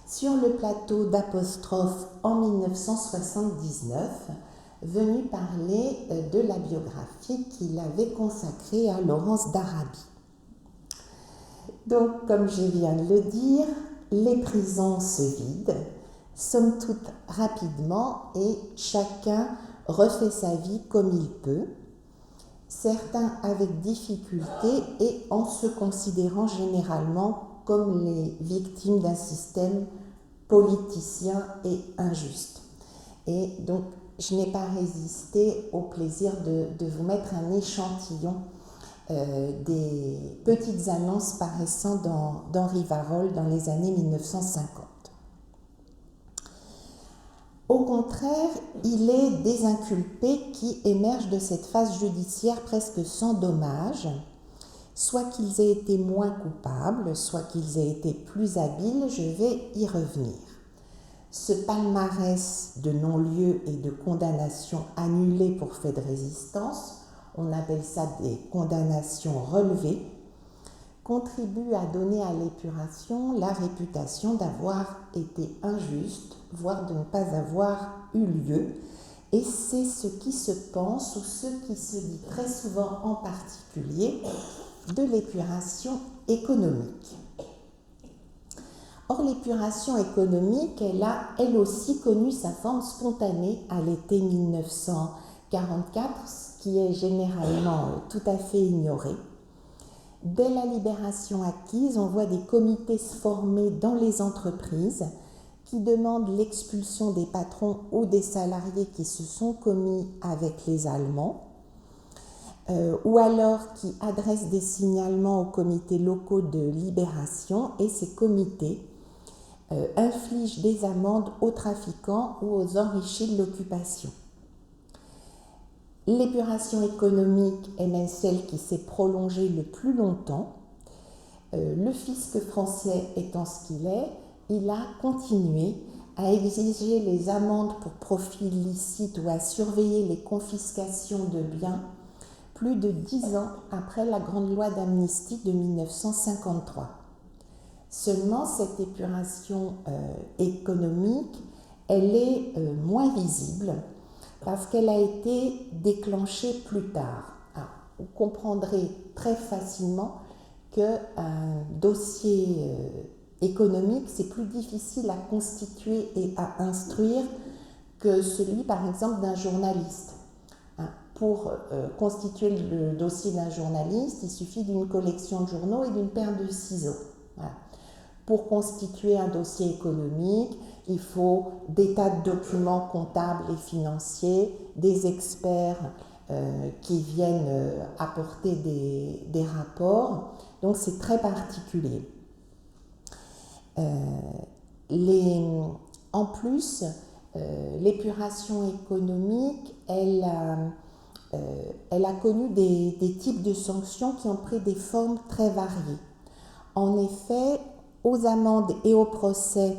S1: sur le plateau d'Apostrophe en 1979, venu parler de la biographie qu'il avait consacrée à Laurence d'Arabie. Donc, comme je viens de le dire, les prisons se vident, somme toute rapidement, et chacun refait sa vie comme il peut, certains avec difficulté et en se considérant généralement comme les victimes d'un système politicien et injuste. Et donc, je n'ai pas résisté au plaisir de vous mettre un échantillon des petites annonces paraissant dans Rivarol dans les années 1950. Au contraire, il est des inculpés qui émergent de cette phase judiciaire presque sans dommage, soit qu'ils aient été moins coupables, soit qu'ils aient été plus habiles, je vais y revenir. Ce palmarès de non-lieu et de condamnations annulées pour fait de résistance, on appelle ça des condamnations relevées, contribue à donner à l'épuration la réputation d'avoir été injuste, voire de ne pas avoir eu lieu. Et c'est ce qui se pense ou ce qui se dit très souvent en particulier de l'épuration économique. Or, l'épuration économique, elle a elle aussi connu sa forme spontanée à l'été 1944, ce qui est généralement tout à fait ignoré. Dès la libération acquise, on voit des comités se former dans les entreprises qui demandent l'expulsion des patrons ou des salariés qui se sont commis avec les Allemands, ou alors qui adressent des signalements aux comités locaux de libération, et ces comités infligent des amendes aux trafiquants ou aux enrichis de l'occupation. L'épuration économique est même celle qui s'est prolongée le plus longtemps. Le fisc français étant ce qu'il est, il a continué à exiger les amendes pour profit illicite ou à surveiller les confiscations de biens plus de 10 ans après la grande loi d'amnistie de 1953. Seulement, cette épuration économique, elle est moins visible parce qu'elle a été déclenchée plus tard. Alors, vous comprendrez très facilement qu'un dossier économique, c'est plus difficile à constituer et à instruire que celui, par exemple, d'un journaliste. Pour constituer le dossier d'un journaliste, il suffit d'une collection de journaux et d'une paire de ciseaux. Voilà. Pour constituer un dossier économique, il faut des tas de documents comptables et financiers, des experts qui viennent apporter des rapports. Donc c'est très particulier. En plus, l'épuration économique, elle a connu des types de sanctions qui ont pris des formes très variées. En effet, aux amendes et aux procès,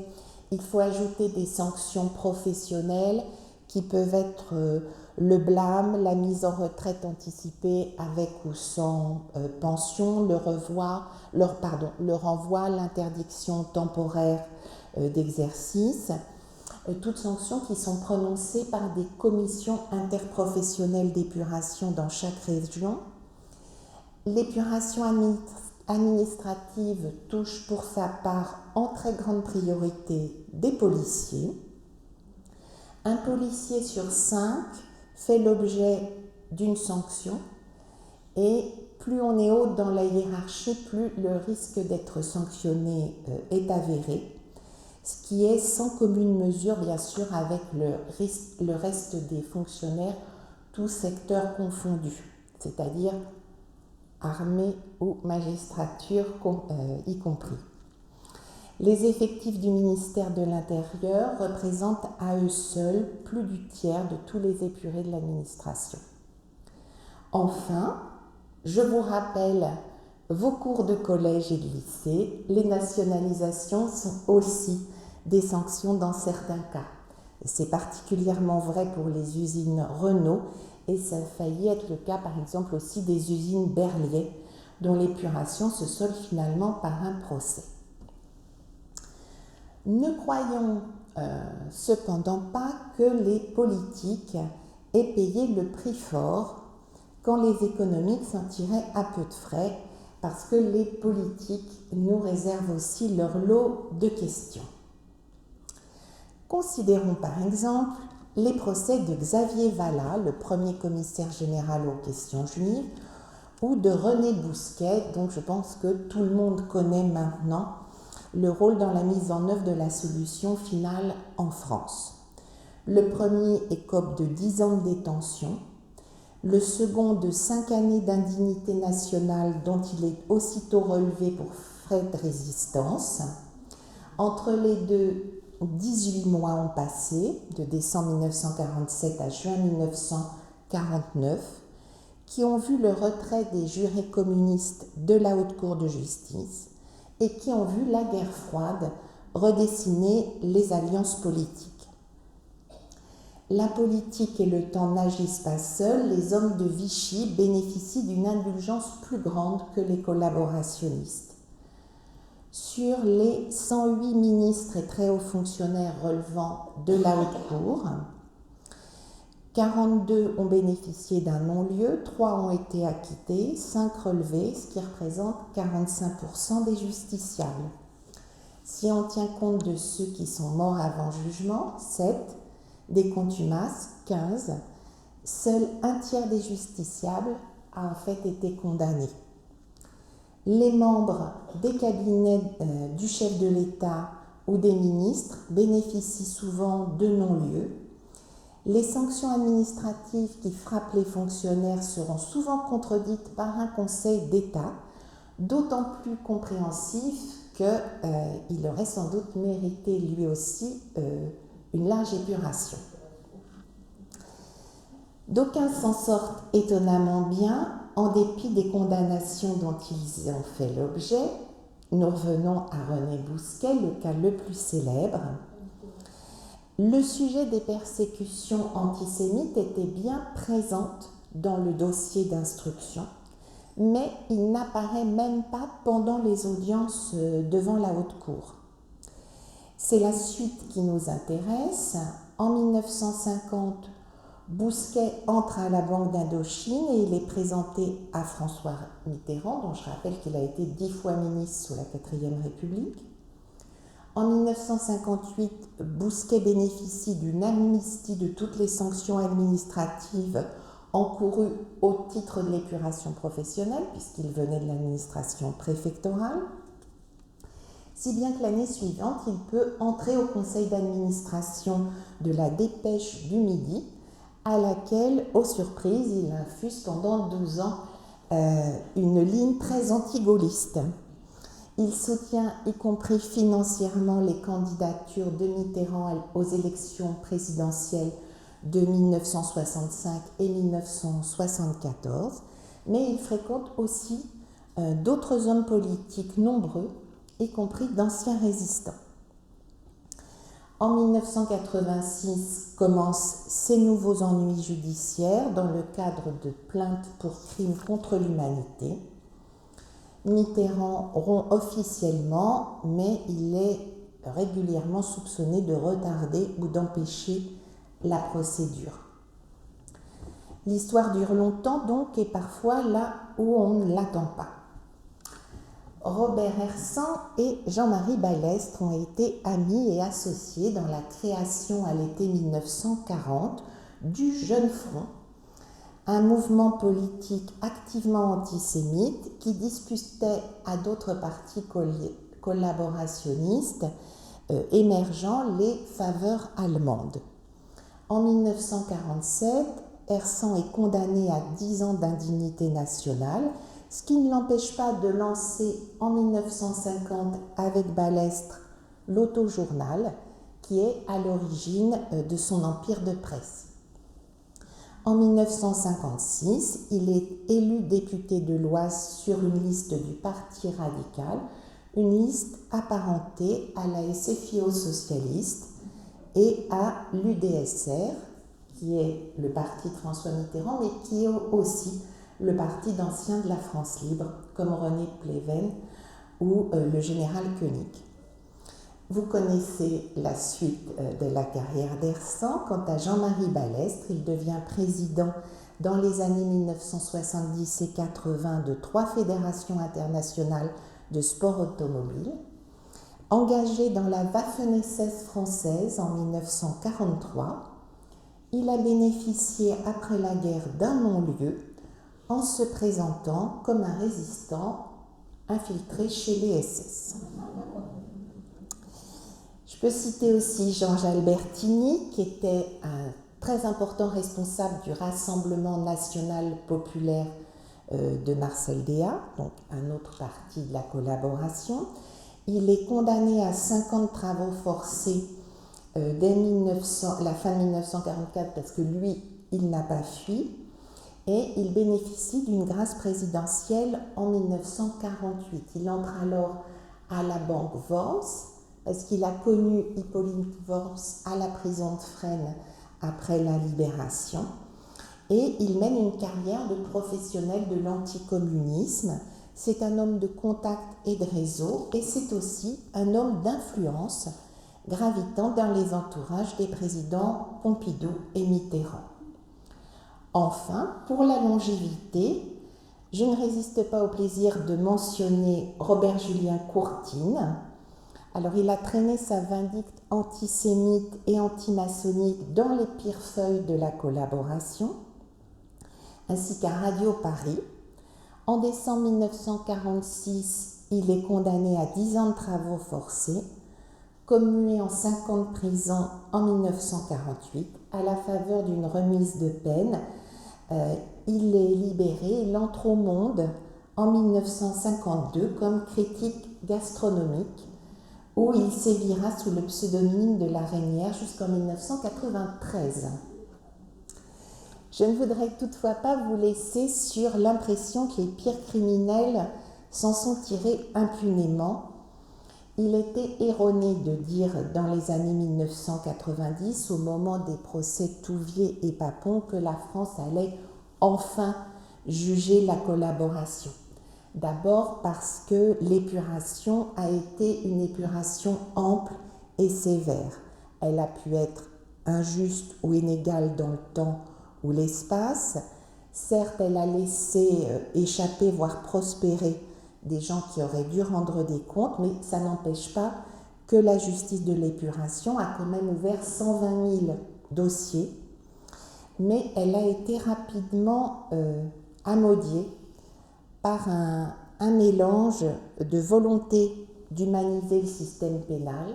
S1: il faut ajouter des sanctions professionnelles qui peuvent être le blâme, la mise en retraite anticipée avec ou sans pension, le renvoi, l'interdiction temporaire d'exercice, toutes sanctions qui sont prononcées par des commissions interprofessionnelles d'épuration dans chaque région. L'épuration administrative touche pour sa part en très grande priorité des policiers. Un policier sur 5 fait l'objet d'une sanction et plus on est haut dans la hiérarchie, plus le risque d'être sanctionné est avéré, ce qui est sans commune mesure bien sûr avec le reste des fonctionnaires, tous secteurs confondus, c'est-à-dire armée ou magistrature y compris. Les effectifs du ministère de l'Intérieur représentent à eux seuls plus du tiers de tous les épurés de l'administration. Enfin, je vous rappelle vos cours de collège et de lycée, les nationalisations sont aussi des sanctions dans certains cas. C'est particulièrement vrai pour les usines Renault et ça a failli être le cas par exemple aussi des usines Berliet dont l'épuration se solde finalement par un procès. Ne croyons cependant pas que les politiques aient payé le prix fort quand les économiques s'en tiraient à peu de frais, parce que les politiques nous réservent aussi leur lot de questions. Considérons par exemple les procès de Xavier Vallat, le premier commissaire général aux questions juives, ou de René Bousquet, dont je pense que tout le monde connaît maintenant le rôle dans la mise en œuvre de la solution finale en France. Le premier écope de 10 ans de détention, le second de 5 années d'indignité nationale dont il est aussitôt relevé pour frais de résistance. Entre les deux, 18 mois ont passé, de décembre 1947 à juin 1949, qui ont vu le retrait des jurés communistes de la Haute Cour de justice et qui ont vu la guerre froide redessiner les alliances politiques. La politique et le temps n'agissent pas seuls, les hommes de Vichy bénéficient d'une indulgence plus grande que les collaborationnistes. Sur les 108 ministres et très hauts fonctionnaires relevant de la haute cour, 42 ont bénéficié d'un non-lieu, 3 ont été acquittés, 5 relevés, ce qui représente 45% des justiciables. Si on tient compte de ceux qui sont morts avant jugement, 7, des contumaces, 15, seul un tiers des justiciables a en fait été condamné. Les membres des cabinets du chef de l'État ou des ministres bénéficient souvent de non-lieux. Les sanctions administratives qui frappent les fonctionnaires seront souvent contredites par un Conseil d'État, d'autant plus compréhensif qu'il aurait sans doute mérité lui aussi une large épuration. D'aucuns s'en sortent étonnamment bien, en dépit des condamnations dont ils ont fait l'objet. Nous revenons à René Bousquet, le cas le plus célèbre. Le sujet des persécutions antisémites était bien présent dans le dossier d'instruction, mais il n'apparaît même pas pendant les audiences devant la haute cour. C'est la suite qui nous intéresse. En 1950, Bousquet entre à la Banque d'Indochine et il est présenté à François Mitterrand, dont je rappelle qu'il a été 10 fois ministre sous la 4e République. En 1958, Bousquet bénéficie d'une amnistie de toutes les sanctions administratives encourues au titre de l'épuration professionnelle, puisqu'il venait de l'administration préfectorale. Si bien que l'année suivante, il peut entrer au conseil d'administration de la Dépêche du Midi, à laquelle, aux surprises, il infuse pendant 12 ans une ligne très anti-gaulliste. Il soutient, y compris financièrement, les candidatures de Mitterrand aux élections présidentielles de 1965 et 1974, mais il fréquente aussi d'autres hommes politiques nombreux, y compris d'anciens résistants. En 1986 commencent ces nouveaux ennuis judiciaires dans le cadre de plaintes pour crimes contre l'humanité. Mitterrand rompt officiellement, mais il est régulièrement soupçonné de retarder ou d'empêcher la procédure. L'histoire dure longtemps donc et parfois là où on ne l'attend pas. Robert Hersant et Jean-Marie Balestre ont été amis et associés dans la création à l'été 1940 du Jeune Front, un mouvement politique activement antisémite qui disputait à d'autres partis collaborationnistes émergents les faveurs allemandes. En 1947, Hersant est condamné à 10 ans d'indignité nationale, ce qui ne l'empêche pas de lancer en 1950 avec Balestre l'Auto-Journal, qui est à l'origine de son empire de presse. En 1956, il est élu député de l'Oise sur une liste du Parti radical, une liste apparentée à la SFIO socialiste et à l'UDSR, qui est le parti de François Mitterrand, mais qui est aussi le parti d'anciens de la France libre, comme René Pleven ou le général Koenig. Vous connaissez la suite de la carrière d'Hersant. Quant à Jean-Marie Balestre, il devient président dans les années 1970 et 80 de 3 fédérations internationales de sport automobile. Engagé dans la Waffen-SS française en 1943, il a bénéficié après la guerre d'un non-lieu en se présentant comme un résistant infiltré chez les SS. Je peux citer aussi Georges Albertini, qui était un très important responsable du Rassemblement national populaire de Marcel Déat, donc un autre parti de la collaboration. Il est condamné à 5 ans de travaux forcés dès la fin de 1944 parce que lui, il n'a pas fui. Et il bénéficie d'une grâce présidentielle en 1948. Il entre alors à la Banque Worms, parce qu'il a connu Hippolyte Worms à la prison de Fresnes après la libération. Et il mène une carrière de professionnel de l'anticommunisme. C'est un homme de contact et de réseau, et c'est aussi un homme d'influence gravitant dans les entourages des présidents Pompidou et Mitterrand. Enfin, pour la longévité, je ne résiste pas au plaisir de mentionner Robert-Julien Courtine. Alors, il a traîné sa vindicte antisémite et antimaçonnique dans les pires feuilles de la collaboration, ainsi qu'à Radio Paris. En décembre 1946, il est condamné à 10 ans de travaux forcés, commué en 5 ans de prison en 1948, à la faveur d'une remise de peine. Il est libéré, il entre au Monde en 1952 comme critique gastronomique, où il sévira sous le pseudonyme de La Reynière jusqu'en 1993. Je ne voudrais toutefois pas vous laisser sur l'impression que les pires criminels s'en sont tirés impunément. Il était erroné de dire dans les années 1990, au moment des procès Touvier et Papon, que la France allait enfin juger la collaboration. D'abord parce que l'épuration a été une épuration ample et sévère. Elle a pu être injuste ou inégale dans le temps ou l'espace. Certes, elle a laissé échapper, voire prospérer des gens qui auraient dû rendre des comptes, mais ça n'empêche pas que la justice de l'épuration a quand même ouvert 120 000 dossiers, mais elle a été rapidement amodiée par un mélange de volonté d'humaniser le système pénal,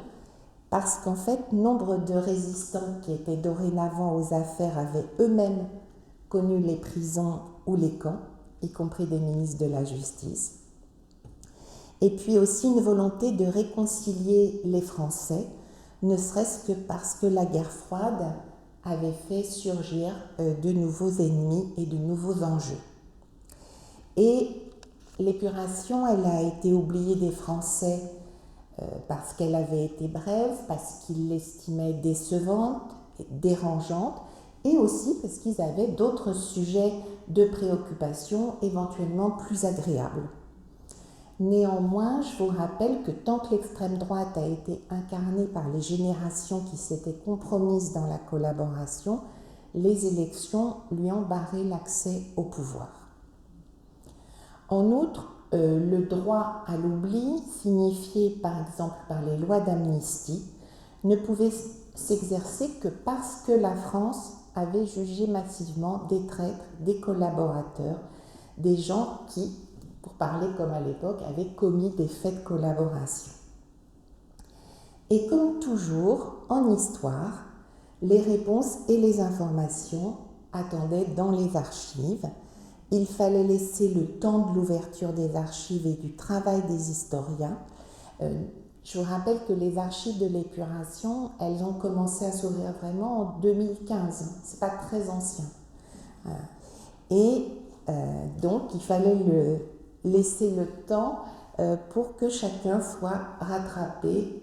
S1: parce qu'en fait, nombre de résistants qui étaient dorénavant aux affaires avaient eux-mêmes connu les prisons ou les camps, y compris des ministres de la Justice. Et puis aussi une volonté de réconcilier les Français, ne serait-ce que parce que la guerre froide avait fait surgir de nouveaux ennemis et de nouveaux enjeux. Et l'épuration, elle a été oubliée des Français parce qu'elle avait été brève, parce qu'ils l'estimaient décevante, dérangeante, et aussi parce qu'ils avaient d'autres sujets de préoccupation éventuellement plus agréables. Néanmoins, je vous rappelle que tant que l'extrême droite a été incarnée par les générations qui s'étaient compromises dans la collaboration, les élections lui ont barré l'accès au pouvoir. En outre, le droit à l'oubli, signifié par exemple par les lois d'amnistie, ne pouvait s'exercer que parce que la France avait jugé massivement des traîtres, des collaborateurs, des gens qui, pour parler comme à l'époque, avaient commis des faits de collaboration. Et comme toujours, en histoire, les réponses et les informations attendaient dans les archives. Il fallait laisser le temps de l'ouverture des archives et du travail des historiens. Je vous rappelle que les archives de l'épuration, elles ont commencé à s'ouvrir vraiment en 2015. C'est pas très ancien. Et donc, il fallait laisser le temps pour que chacun soit rattrapé,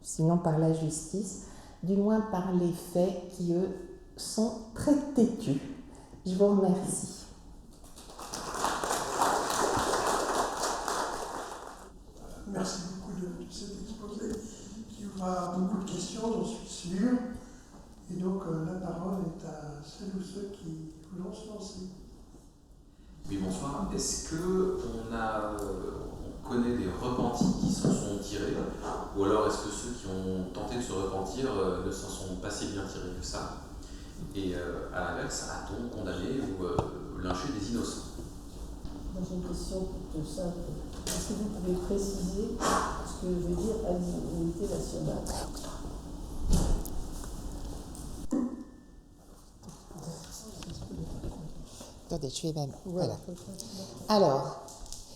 S1: sinon par la justice, du moins par les faits qui, eux, sont très têtus. Je vous remercie.
S2: Merci beaucoup de cet exposé qui aura beaucoup de questions, j'en suis sûr. Et donc la parole est à celles ou ceux qui voudront se lancer.
S3: Oui, bonsoir. Est-ce on connaît des repentis qui s'en sont tirés, ou alors est-ce que ceux qui ont tenté de se repentir ne s'en sont pas si bien tirés que ça? Et à l'inverse, a-t-on condamné ou lynché des innocents?
S4: Moi j'ai une question toute simple. Est-ce que vous pouvez préciser ce que veut dire indignité nationale?
S1: Attendez, je vais même. Voilà. Alors,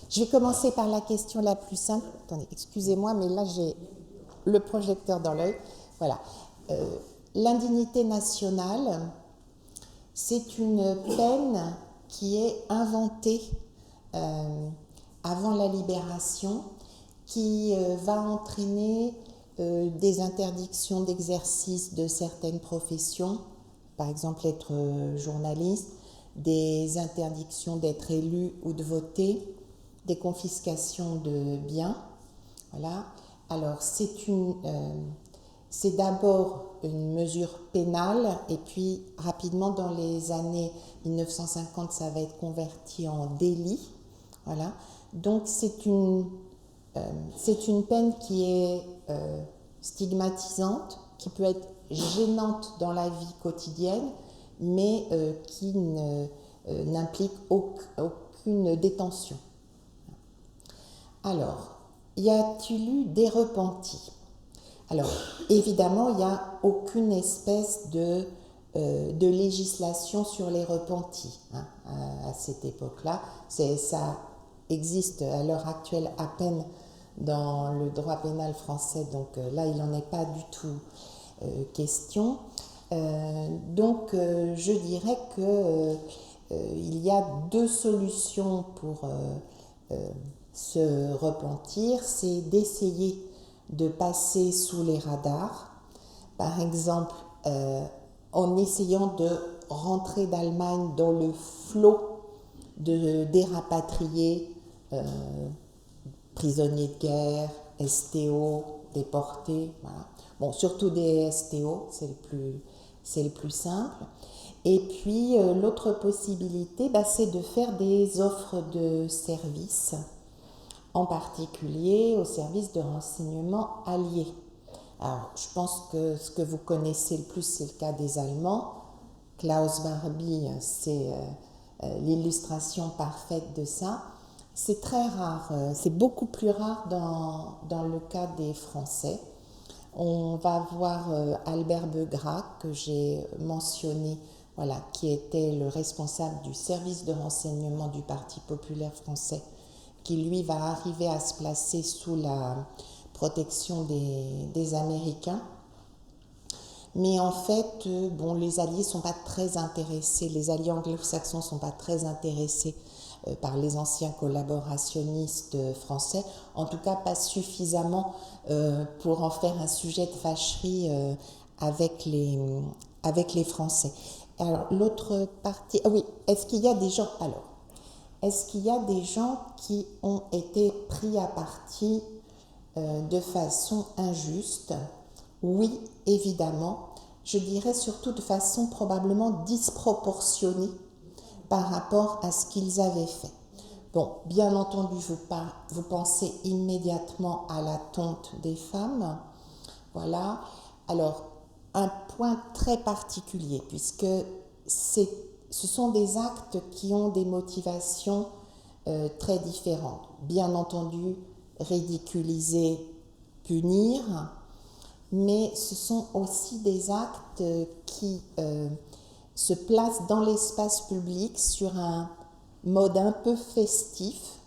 S1: je vais commencer par la question la plus simple. Attendez, excusez-moi, mais là j'ai le projecteur dans l'œil. Voilà. L'indignité nationale, c'est une peine qui est inventée avant la libération, qui va entraîner des interdictions d'exercice de certaines professions, par exemple être journaliste, des interdictions d'être élu ou de voter, des confiscations de biens. Voilà. Alors c'est d'abord une mesure pénale et puis rapidement dans les années 1950 ça va être converti en délit. Voilà. Donc c'est une peine qui est stigmatisante, qui peut être gênante dans la vie quotidienne, mais qui n'implique aucune détention. Alors, y a-t-il eu des repentis? Alors, évidemment, il n'y a aucune espèce de législation sur les repentis hein, à cette époque-là. Ça existe à l'heure actuelle à peine dans le droit pénal français, donc là, il n'en est pas du tout question. Donc, je dirais qu'il y a deux solutions pour se repentir. C'est d'essayer de passer sous les radars, par exemple en essayant de rentrer d'Allemagne dans le flot des rapatriés, prisonniers de guerre, STO, déportés, voilà. Bon, surtout des STO, c'est le plus simple. Et puis l'autre possibilité, c'est de faire des offres de services, en particulier au service de renseignement allié. Alors, je pense que ce que vous connaissez le plus, c'est le cas des Allemands. Klaus Barbie, c'est l'illustration parfaite de ça. C'est très rare, c'est beaucoup plus rare dans le cas des Français. On va voir Albert Begrat, que j'ai mentionné, voilà, qui était le responsable du service de renseignement du Parti populaire français, qui lui va arriver à se placer sous la protection des Américains. Mais en fait, les Alliés ne sont pas très intéressés, les Alliés anglo-saxons ne sont pas très intéressés par les anciens collaborationnistes français, en tout cas pas suffisamment pour en faire un sujet de fâcherie avec les Français. Alors, l'autre partie... Ah oui, est-ce qu'il y a des gens qui ont été pris à partie de façon injuste? Oui, évidemment. Je dirais surtout de façon probablement disproportionnée par rapport à ce qu'ils avaient fait. Bon, bien entendu, vous pensez immédiatement à la tonte des femmes. Voilà. Alors, un point très particulier, puisque ce sont des actes qui ont des motivations très différentes. Bien entendu, ridiculiser, punir, mais ce sont aussi des actes qui se placent dans l'espace public sur un mode un peu festif,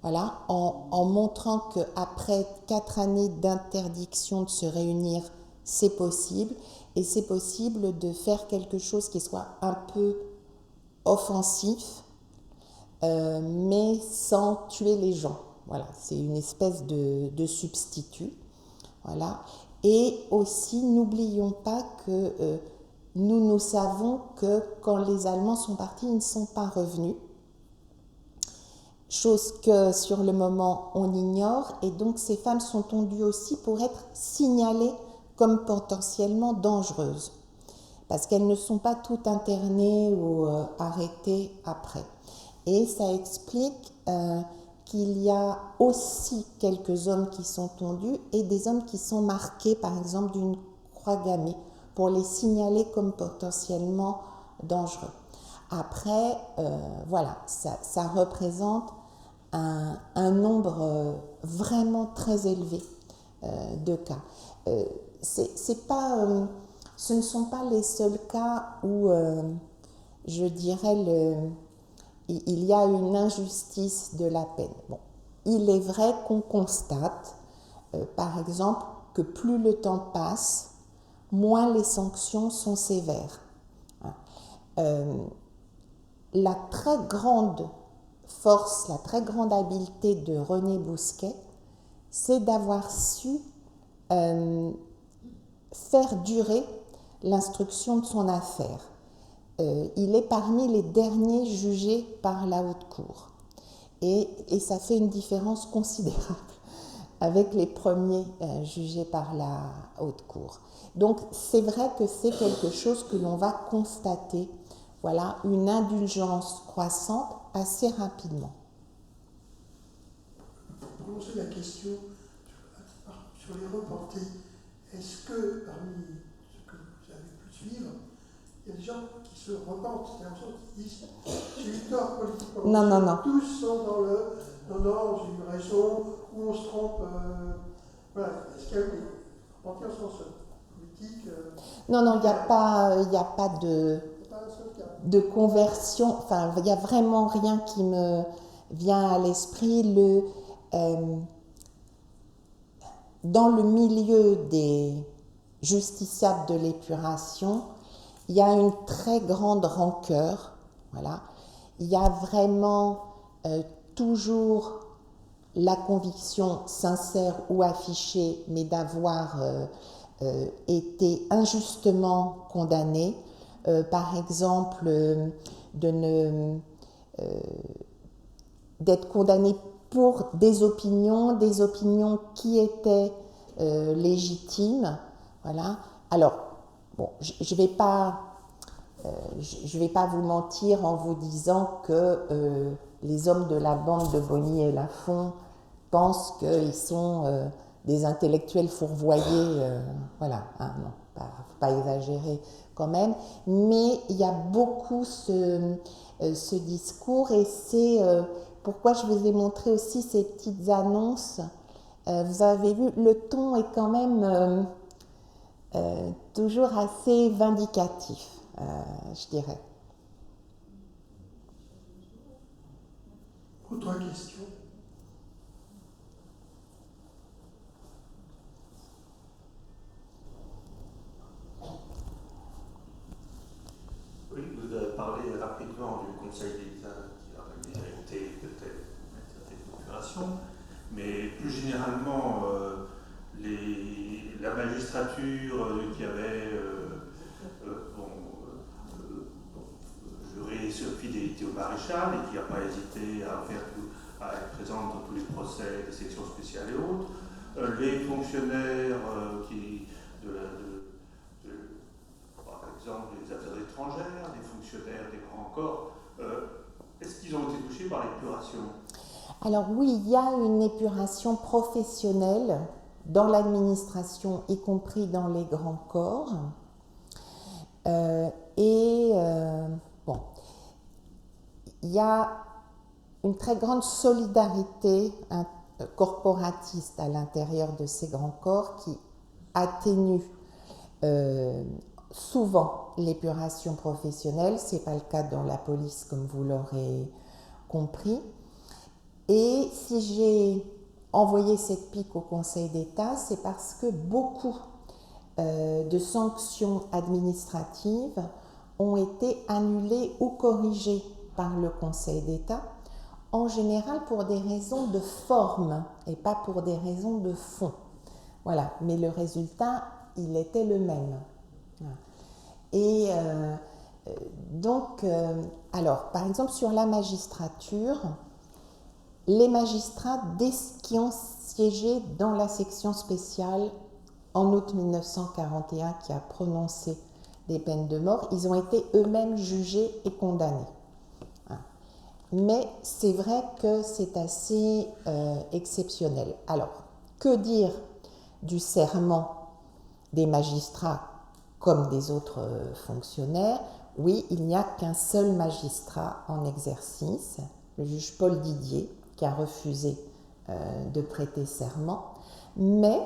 S1: voilà, en montrant qu'après 4 années d'interdiction de se réunir, c'est possible, et c'est possible de faire quelque chose qui soit un peu offensif, mais sans tuer les gens. Voilà, c'est une espèce de substitut. Voilà. Et aussi, n'oublions pas que nous savons que quand les Allemands sont partis, ils ne sont pas revenus. Chose que sur le moment on ignore, et donc ces femmes sont tondues aussi pour être signalées comme potentiellement dangereuses, parce qu'elles ne sont pas toutes internées ou arrêtées après. Et ça explique qu'il y a aussi quelques hommes qui sont tondus et des hommes qui sont marqués, par exemple, d'une croix gammée, pour les signaler comme potentiellement dangereux. Après, voilà, ça représente un nombre vraiment très élevé de cas. Ce ne sont pas les seuls cas où, je dirais, il y a une injustice de la peine. Bon, il est vrai qu'on constate, par exemple, que plus le temps passe, moins les sanctions sont sévères. La très grande force, la très grande habileté de René Bousquet, c'est d'avoir su faire durer l'instruction de son affaire. Il est parmi les derniers jugés par la Haute Cour. Et ça fait une différence considérable avec les premiers jugés par la Haute Cour. Donc c'est vrai que c'est quelque chose que l'on va constater, voilà, une indulgence croissante assez rapidement.
S2: Pour commencer la question sur les reportés, est-ce que parmi ceux que vous avez pu suivre, il y a des gens qui se repentent, c'est-à-dire qui disent j'ai eu tort politiquement.
S1: Non.
S2: Tous sont dans le non, j'ai eu raison, ou on se trompe. Voilà. Est-ce qu'il y a eu des repentis en sens politique
S1: Non, il n'y a pas de conversion, enfin, il n'y a vraiment rien qui me vient à l'esprit. Dans le milieu des justiciables de l'épuration, il y a une très grande rancœur, voilà. Il y a vraiment toujours la conviction sincère ou affichée, mais d'avoir été injustement condamné. Par exemple, d'être condamné pour des opinions qui étaient légitimes. Voilà. Alors, bon, je vais pas vous mentir en vous disant que les hommes de la bande de Bonny et Lafont pensent qu'ils sont des intellectuels fourvoyés. Voilà, hein, non, faut pas exagérer quand même. Mais il y a beaucoup ce discours et c'est pourquoi je vous ai montré aussi ces petites annonces. Vous avez vu, le ton est quand même toujours assez vindicatif, je dirais.
S2: Autre question?
S5: Oui, vous avez parlé rapidement du Conseil d'État qui a mérité peut-être cette opération, mais plus généralement, la magistrature qui avait juré sur fidélité au maréchal et qui n'a pas hésité à être présente dans tous les procès des sections spéciales et autres, les fonctionnaires par exemple les affaires étrangères, les fonctionnaires des grands corps, est-ce qu'ils ont été touchés par l'épuration?
S1: Alors oui, il y a une épuration professionnelle dans l'administration, y compris dans les grands corps. Bon, il y a une très grande solidarité corporatiste à l'intérieur de ces grands corps qui atténue souvent l'épuration professionnelle. Ce n'est pas le cas dans la police, comme vous l'aurez compris. Et si j'ai envoyé cette pique au Conseil d'État, c'est parce que beaucoup de sanctions administratives ont été annulées ou corrigées par le Conseil d'État, en général pour des raisons de forme et pas pour des raisons de fond. Voilà, mais le résultat, il était le même. Et donc, alors, par exemple, sur la magistrature, les magistrats qui ont siégé dans la section spéciale en août 1941 qui a prononcé des peines de mort, ils ont été eux-mêmes jugés et condamnés. Mais c'est vrai que c'est assez exceptionnel. Alors, que dire du serment des magistrats comme des autres fonctionnaires? Oui, il n'y a qu'un seul magistrat en exercice, le juge Paul Didier, qui a refusé de prêter serment. Mais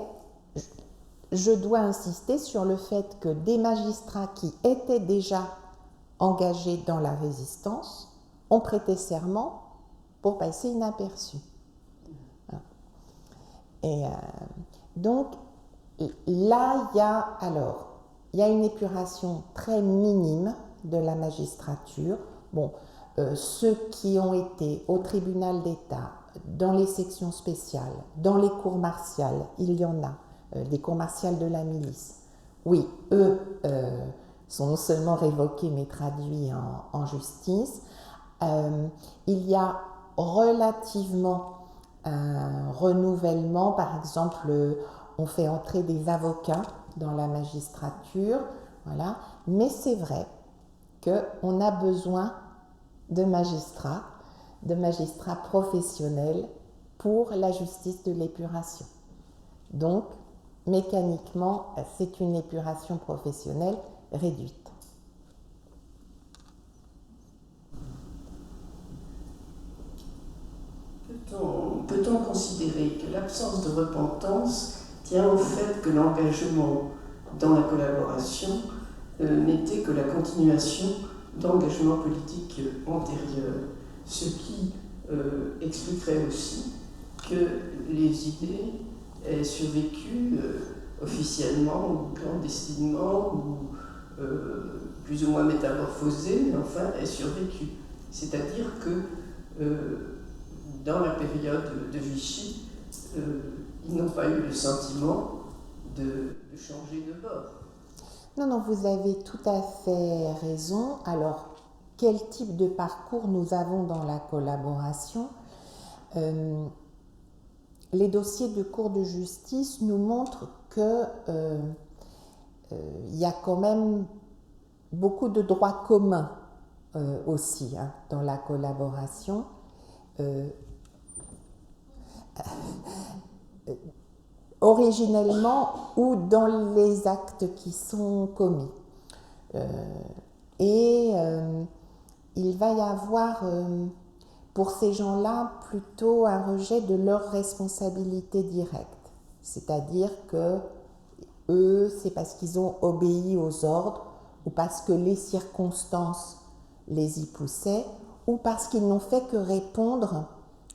S1: je dois insister sur le fait que des magistrats qui étaient déjà engagés dans la résistance ont prêté serment pour passer inaperçus. Et donc, là, il y a une épuration très minime de la magistrature. Bon, ceux qui ont été au tribunal d'État, dans les sections spéciales, dans les cours martiales, il y en a, des cours martiales de la milice, oui, eux sont non seulement révoqués mais traduits en justice. Il y a relativement un renouvellement, par exemple, on fait entrer des avocats dans la magistrature, voilà. Mais c'est vrai qu'on a besoin de magistrats professionnels pour la justice de l'épuration. Donc, mécaniquement, c'est une épuration professionnelle réduite.
S4: Peut-on considérer que l'absence de repentance tient au fait que l'engagement dans la collaboration n'était que la continuation d'engagements politiques antérieurs, ce qui expliquerait aussi que les idées aient survécu officiellement ou clandestinement ou plus ou moins métamorphosées, mais enfin aient survécu. C'est-à-dire que dans la période de Vichy, ils n'ont pas eu le sentiment de changer de bord.
S1: Non, vous avez tout à fait raison. Alors, quel type de parcours nous avons dans la collaboration? Les dossiers de cour de justice nous montrent que il y a quand même beaucoup de droits communs aussi dans la collaboration. Originellement ou dans les actes qui sont commis. Il va y avoir pour ces gens-là plutôt un rejet de leur responsabilité directe. C'est-à-dire que eux, c'est parce qu'ils ont obéi aux ordres ou parce que les circonstances les y poussaient ou parce qu'ils n'ont fait que répondre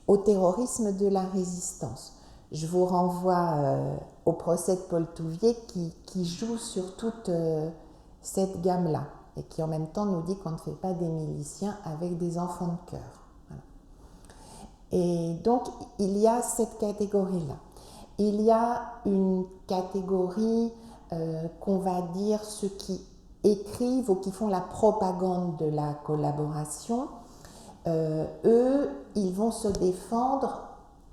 S1: au terrorisme de la résistance. Je vous renvoie au procès de Paul Touvier qui joue sur toute cette gamme-là et qui en même temps nous dit qu'on ne fait pas des miliciens avec des enfants de cœur. Voilà. Et donc, il y a cette catégorie-là. Il y a une catégorie qu'on va dire ceux qui écrivent ou qui font la propagande de la collaboration. Eux, ils vont se défendre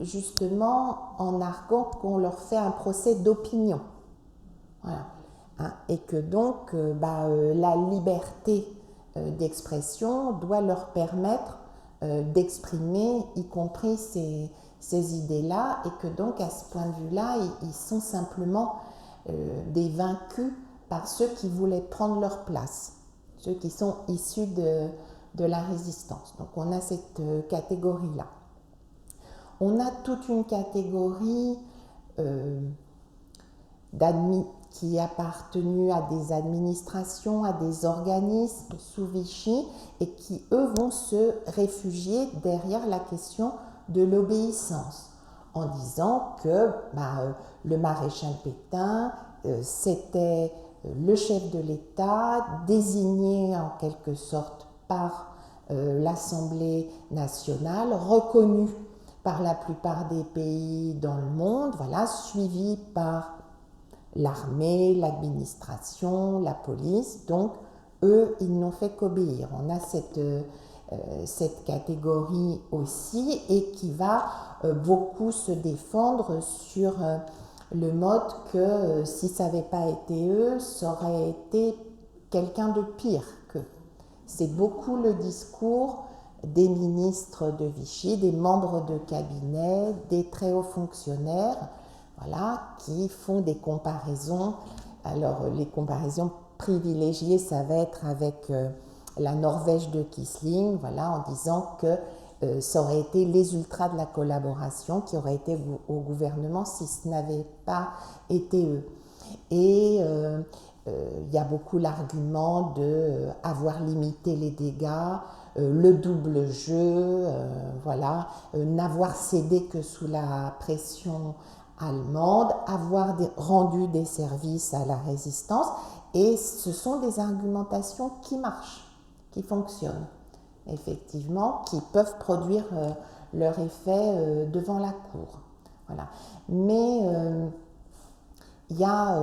S1: justement en arguant qu'on leur fait un procès d'opinion. Voilà. Et que donc la liberté d'expression doit leur permettre d'exprimer y compris ces idées-là et que donc à ce point de vue-là, ils sont simplement des vaincus par ceux qui voulaient prendre leur place, ceux qui sont issus de la résistance. Donc on a cette catégorie-là. On a toute une catégorie qui appartenue à des administrations, à des organismes sous Vichy et qui, eux, vont se réfugier derrière la question de l'obéissance en disant que le maréchal Pétain, c'était le chef de l'État, désigné en quelque sorte par l'Assemblée nationale, reconnu par la plupart des pays dans le monde, voilà, suivi par l'armée, l'administration, la police. Donc, eux, ils n'ont fait qu'obéir. On a cette catégorie aussi et qui va beaucoup se défendre sur le mode que si ça n'avait pas été eux, ça aurait été quelqu'un de pire qu'eux. C'est beaucoup le discours des ministres de Vichy, des membres de cabinet, des très hauts fonctionnaires, voilà, qui font des comparaisons. Alors, les comparaisons privilégiées, ça va être avec la Norvège de Quisling, voilà, en disant que ça aurait été les ultras de la collaboration qui auraient été au gouvernement si ce n'avait pas été eux. Et il y a beaucoup l'argument d'avoir limité les dégâts, le double jeu, voilà, n'avoir cédé que sous la pression allemande, avoir rendu des services à la résistance. Et ce sont des argumentations qui marchent, qui fonctionnent, effectivement, qui peuvent produire leur effet devant la cour. Voilà. Mais il y a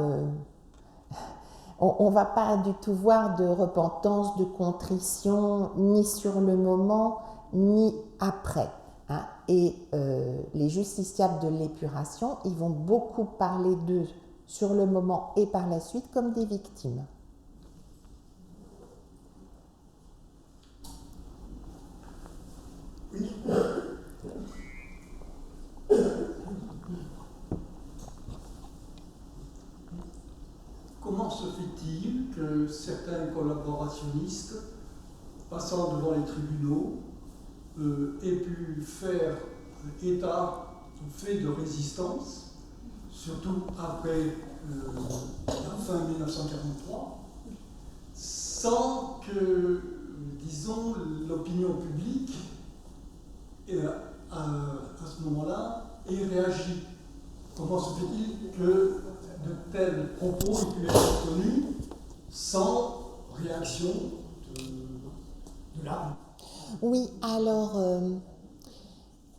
S1: on ne va pas du tout voir de repentance, de contrition, ni sur le moment, ni après. Hein. Et les justiciables de l'épuration, ils vont beaucoup parler d'eux sur le moment et par la suite comme des victimes.
S2: Oui.
S6: Comment se fait-il que certains collaborationnistes, passant devant les tribunaux, aient pu faire état de faits de résistance, surtout après la fin 1943, sans que, disons, l'opinion publique à ce moment-là ait réagi? Comment se fait-il que de tels propos aient pu être tenus sans réaction de l'arme?
S1: Oui, alors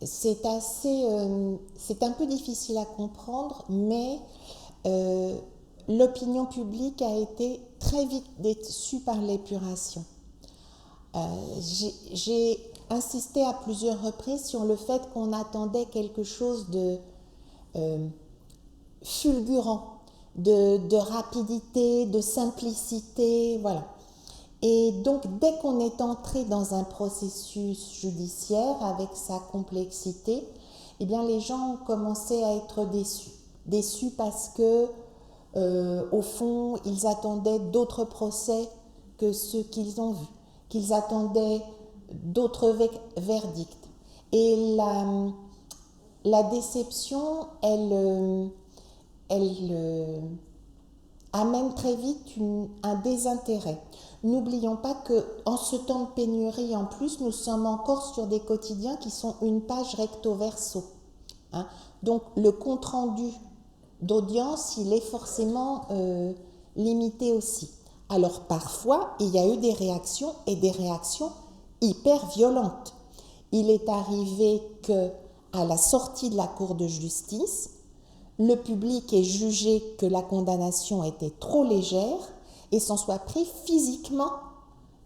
S1: c'est un peu difficile à comprendre, mais l'opinion publique a été très vite déçue par l'épuration. J'ai insisté à plusieurs reprises sur le fait qu'on attendait quelque chose de fulgurant, de rapidité, de simplicité, voilà. Et donc, dès qu'on est entré dans un processus judiciaire avec sa complexité, eh bien, les gens ont commencé à être déçus. Déçus parce que, au fond, ils attendaient d'autres procès que ceux qu'ils ont vus, qu'ils attendaient d'autres verdicts. Et la déception, elle amène très vite un désintérêt. N'oublions pas qu'en ce temps de pénurie, en plus, nous sommes encore sur des quotidiens qui sont une page recto verso. Hein. Donc, le compte-rendu d'audience, il est forcément limité aussi. Alors, parfois, il y a eu des réactions, et des réactions hyper violentes. Il est arrivé qu'à la sortie de la Cour de justice, le public ait jugé que la condamnation était trop légère et s'en soit pris physiquement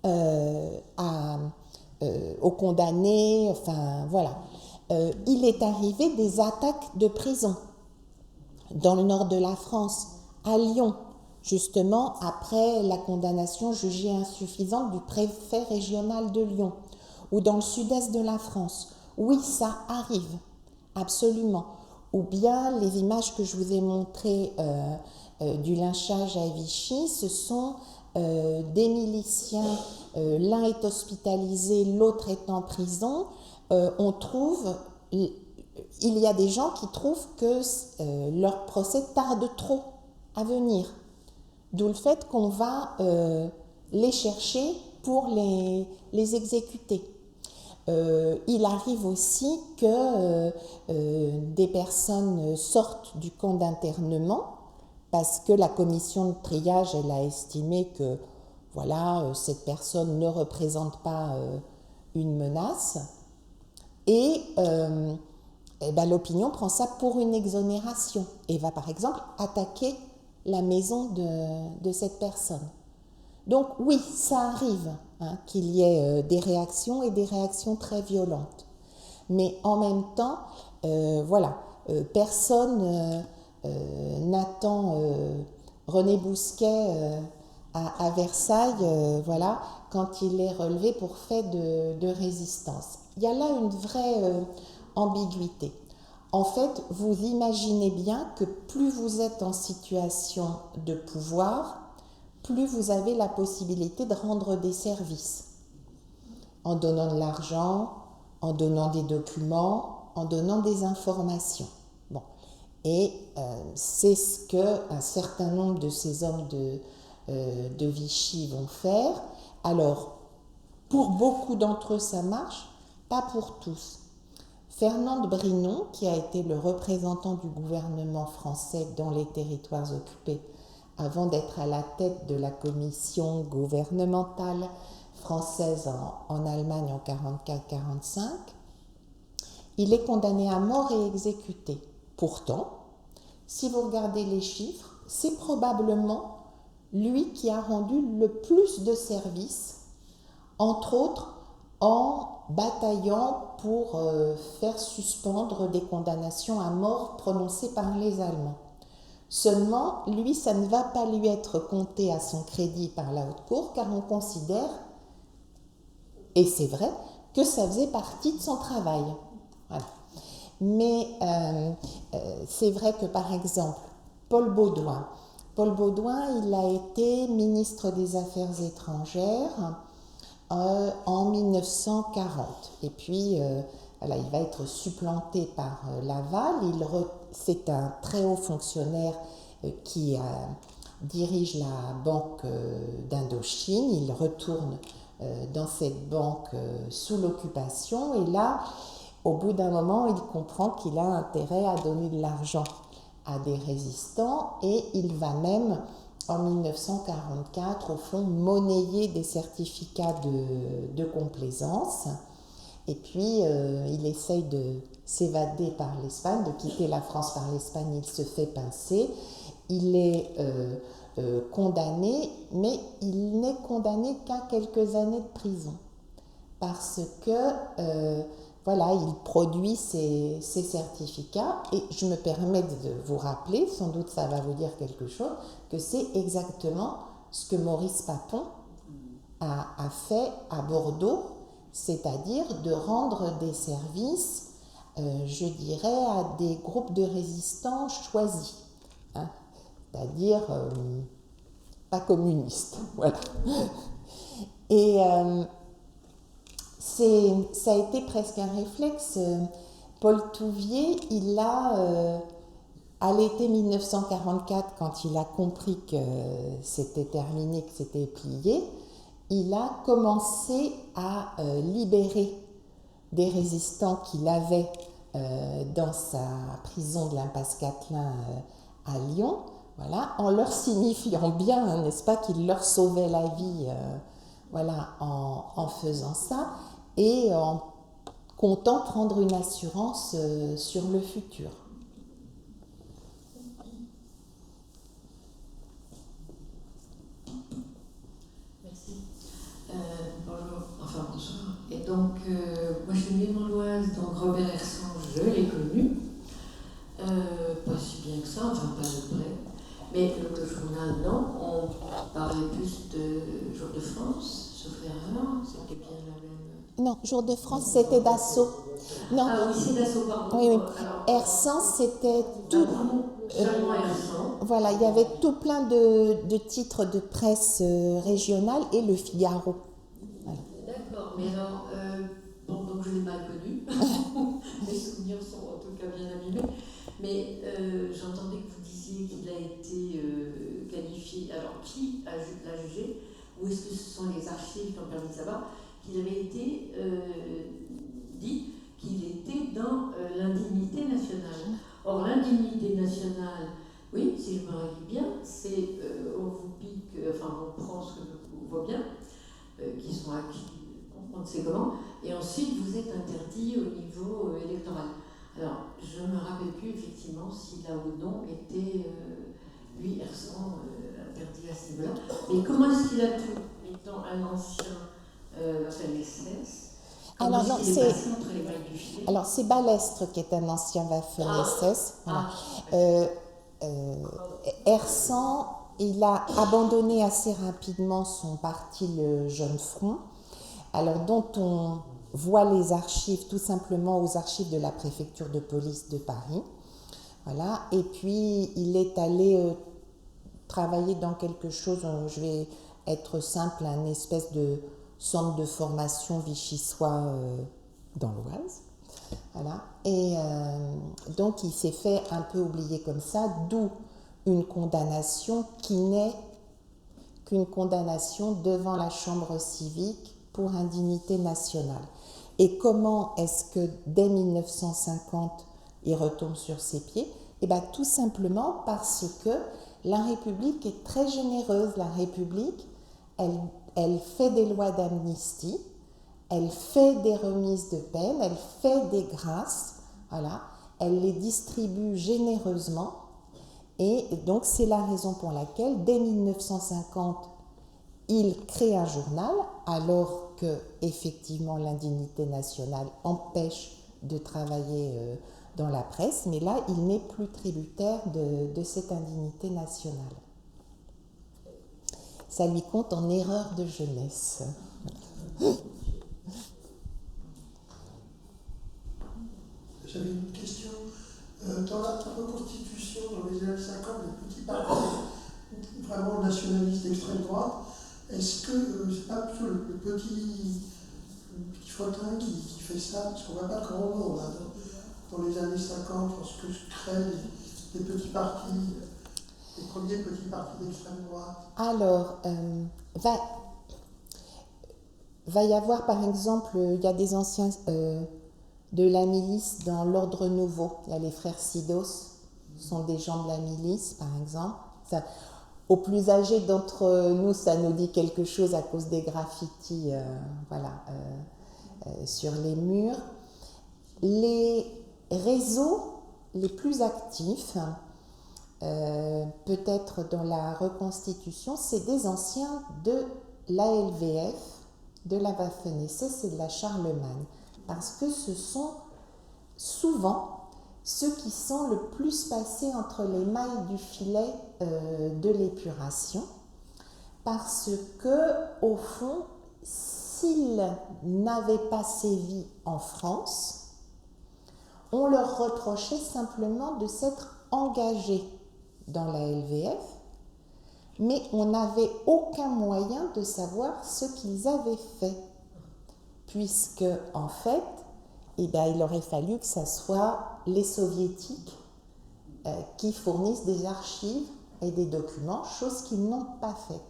S1: aux condamnés, enfin voilà. Il est arrivé des attaques de prison dans le nord de la France, à Lyon, justement après la condamnation jugée insuffisante du préfet régional de Lyon, ou dans le sud-est de la France. Oui, ça arrive, absolument. Ou bien les images que je vous ai montrées du lynchage à Vichy, ce sont des miliciens, l'un est hospitalisé, l'autre est en prison. Il y a des gens qui trouvent que leur procès tarde trop à venir. D'où le fait qu'on va les chercher pour les exécuter. Il arrive aussi que des personnes sortent du camp d'internement parce que la commission de triage, elle a estimé que voilà, cette personne ne représente pas une menace et l'opinion prend ça pour une exonération et va par exemple attaquer la maison de cette personne. Donc oui, ça arrive qu'il y ait des réactions et des réactions très violentes. Mais en même temps, personne n'attend René Bousquet à Versailles, quand il est relevé pour fait de résistance. Il y a là une vraie ambiguïté. En fait, vous imaginez bien que plus vous êtes en situation de pouvoir, plus vous avez la possibilité de rendre des services, en donnant de l'argent, en donnant des documents, en donnant des informations. Bon. Et c'est ce qu'un certain nombre de ces hommes de Vichy vont faire. Alors, pour beaucoup d'entre eux, ça marche, pas pour tous. Fernande Brinon, qui a été le représentant du gouvernement français dans les territoires occupés, avant d'être à la tête de la commission gouvernementale française en Allemagne en 1944-1945, il est condamné à mort et exécuté. Pourtant, si vous regardez les chiffres, c'est probablement lui qui a rendu le plus de services, entre autres en bataillant pour faire suspendre des condamnations à mort prononcées par les Allemands. Seulement, lui, ça ne va pas lui être compté à son crédit par la Haute Cour, car on considère, et c'est vrai, que ça faisait partie de son travail. Voilà. Mais c'est vrai que, par exemple, Paul Baudouin, il a été ministre des Affaires étrangères en 1940. Et puis, voilà, il va être supplanté par Laval. C'est un très haut fonctionnaire qui dirige la Banque d'Indochine. Il retourne dans cette banque sous l'occupation. Et là, au bout d'un moment, il comprend qu'il a intérêt à donner de l'argent à des résistants et il va même, en 1944, au fond, monnayer des certificats de complaisance. Et puis, il essaye de s'évader par l'Espagne, de quitter la France par l'Espagne, il se fait pincer. Il est condamné, mais il n'est condamné qu'à quelques années de prison. Parce que, voilà, il produit ces certificats. Et je me permets de vous rappeler, sans doute ça va vous dire quelque chose, que c'est exactement ce que Maurice Papon a fait à Bordeaux, c'est-à-dire de rendre des services, je dirais, à des groupes de résistants choisis, hein, c'est-à-dire pas communistes. Voilà. Et ça a été presque un réflexe. Paul Touvier, il a, à l'été 1944, quand il a compris que c'était terminé, que c'était plié, il a commencé à libérer des résistants qu'il avait dans sa prison de l'Impasse Catelin à Lyon, voilà, en leur signifiant bien, n'est-ce pas, qu'il leur sauvait la vie, voilà, en faisant ça, et en comptant prendre une assurance sur le futur.
S7: Bonsoir. Et donc, moi je suis mémoroise, donc Robert Hersan, je l'ai connu. Pas si bien que ça, enfin pas de près. Mais le journal, non, on parlait plus de Jour de France, sauf erreur, c'était bien la même.
S1: Non, Jour de France, c'était Dassault. Non.
S7: Ah oui, c'est Dassault, pardon.
S1: Oui, oui.
S7: Alors,
S1: Hersan, c'était tout.
S7: Seulement Hersan.
S1: Voilà, il y avait tout plein de titres de presse régionale et Le Figaro. Voilà.
S7: D'accord, mais alors, bon, donc je l'ai mal connu. Mes souvenirs sont en tout cas bien abîmés. Mais j'entendais que vous disiez qu'il a été qualifié. Alors, qui l'a jugé? Ou est-ce que ce sont les archives qui ont permis de savoir qu'il avait été dit qu'il était dans l'indignité nationale? Or, l'indignité nationale, oui, si je me rappelle bien, c'est on vous pique, enfin, on prend ce que on voit bien, qui sont acquis, on ne sait comment, et ensuite vous êtes interdit au niveau électoral. Alors, je ne me rappelle plus effectivement si là ou non était, lui, Hersan, interdit à ce niveau-là. Mais comment est-ce qu'il a pu, étant un ancien Waffen-SS,
S1: alors, non,
S7: alors,
S1: c'est Balestre qui est un ancien Waffen-SS. Voilà. Hersan, il a abandonné assez rapidement son parti, le Jeune Front, alors dont on voit les archives tout simplement aux archives de la préfecture de police de Paris. Voilà. Et puis, il est allé travailler dans quelque chose, je vais être simple, un espèce de centre de formation vichysois dans l'Oise. Voilà. Et donc, il s'est fait un peu oublier comme ça, d'où une condamnation qui n'est qu'une condamnation devant la Chambre civique pour indignité nationale. Et comment est-ce que dès 1950, il retombe sur ses pieds? Eh bien, tout simplement parce que la République est très généreuse. La République, elle fait des lois d'amnistie, elle fait des remises de peine, elle fait des grâces, voilà, elle les distribue généreusement Et donc c'est la raison pour laquelle, dès 1950, il crée un journal, alors que effectivement l'indignité nationale empêche de travailler dans la presse, mais là, il n'est plus tributaire de cette indignité nationale. Ça lui compte en erreur de jeunesse.
S2: J'avais une question. Dans la reconstitution, dans les années 50, les petits partis vraiment nationalistes d'extrême droite, est-ce que c'est pas plutôt le petit Fautin qui fait ça? Parce qu'on ne voit pas de grand nom là, dans les années 50, lorsque se créent les petits partis, les premiers petits partis d'extrême droite.
S1: Alors, va y avoir par exemple, il y a des anciens de la milice dans l'Ordre Nouveau. Il y a les frères Sidos, sont des gens de la milice par exemple. Ça, aux plus âgés d'entre nous, ça nous dit quelque chose à cause des graffitis sur les murs. Les réseaux les plus actifs, peut-être dans la reconstitution, c'est des anciens de l'ALVF, de la Waffen-SS et de la Charlemagne, parce que ce sont souvent ceux qui sont le plus passés entre les mailles du filet de l'épuration, parce que, au fond, s'ils n'avaient pas sévi en France, on leur reprochait simplement de s'être engagés dans la LVF, mais on n'avait aucun moyen de savoir ce qu'ils avaient fait, puisque, en fait, il aurait fallu que ce soit les soviétiques qui fournissent des archives et des documents, chose qu'ils n'ont pas fait.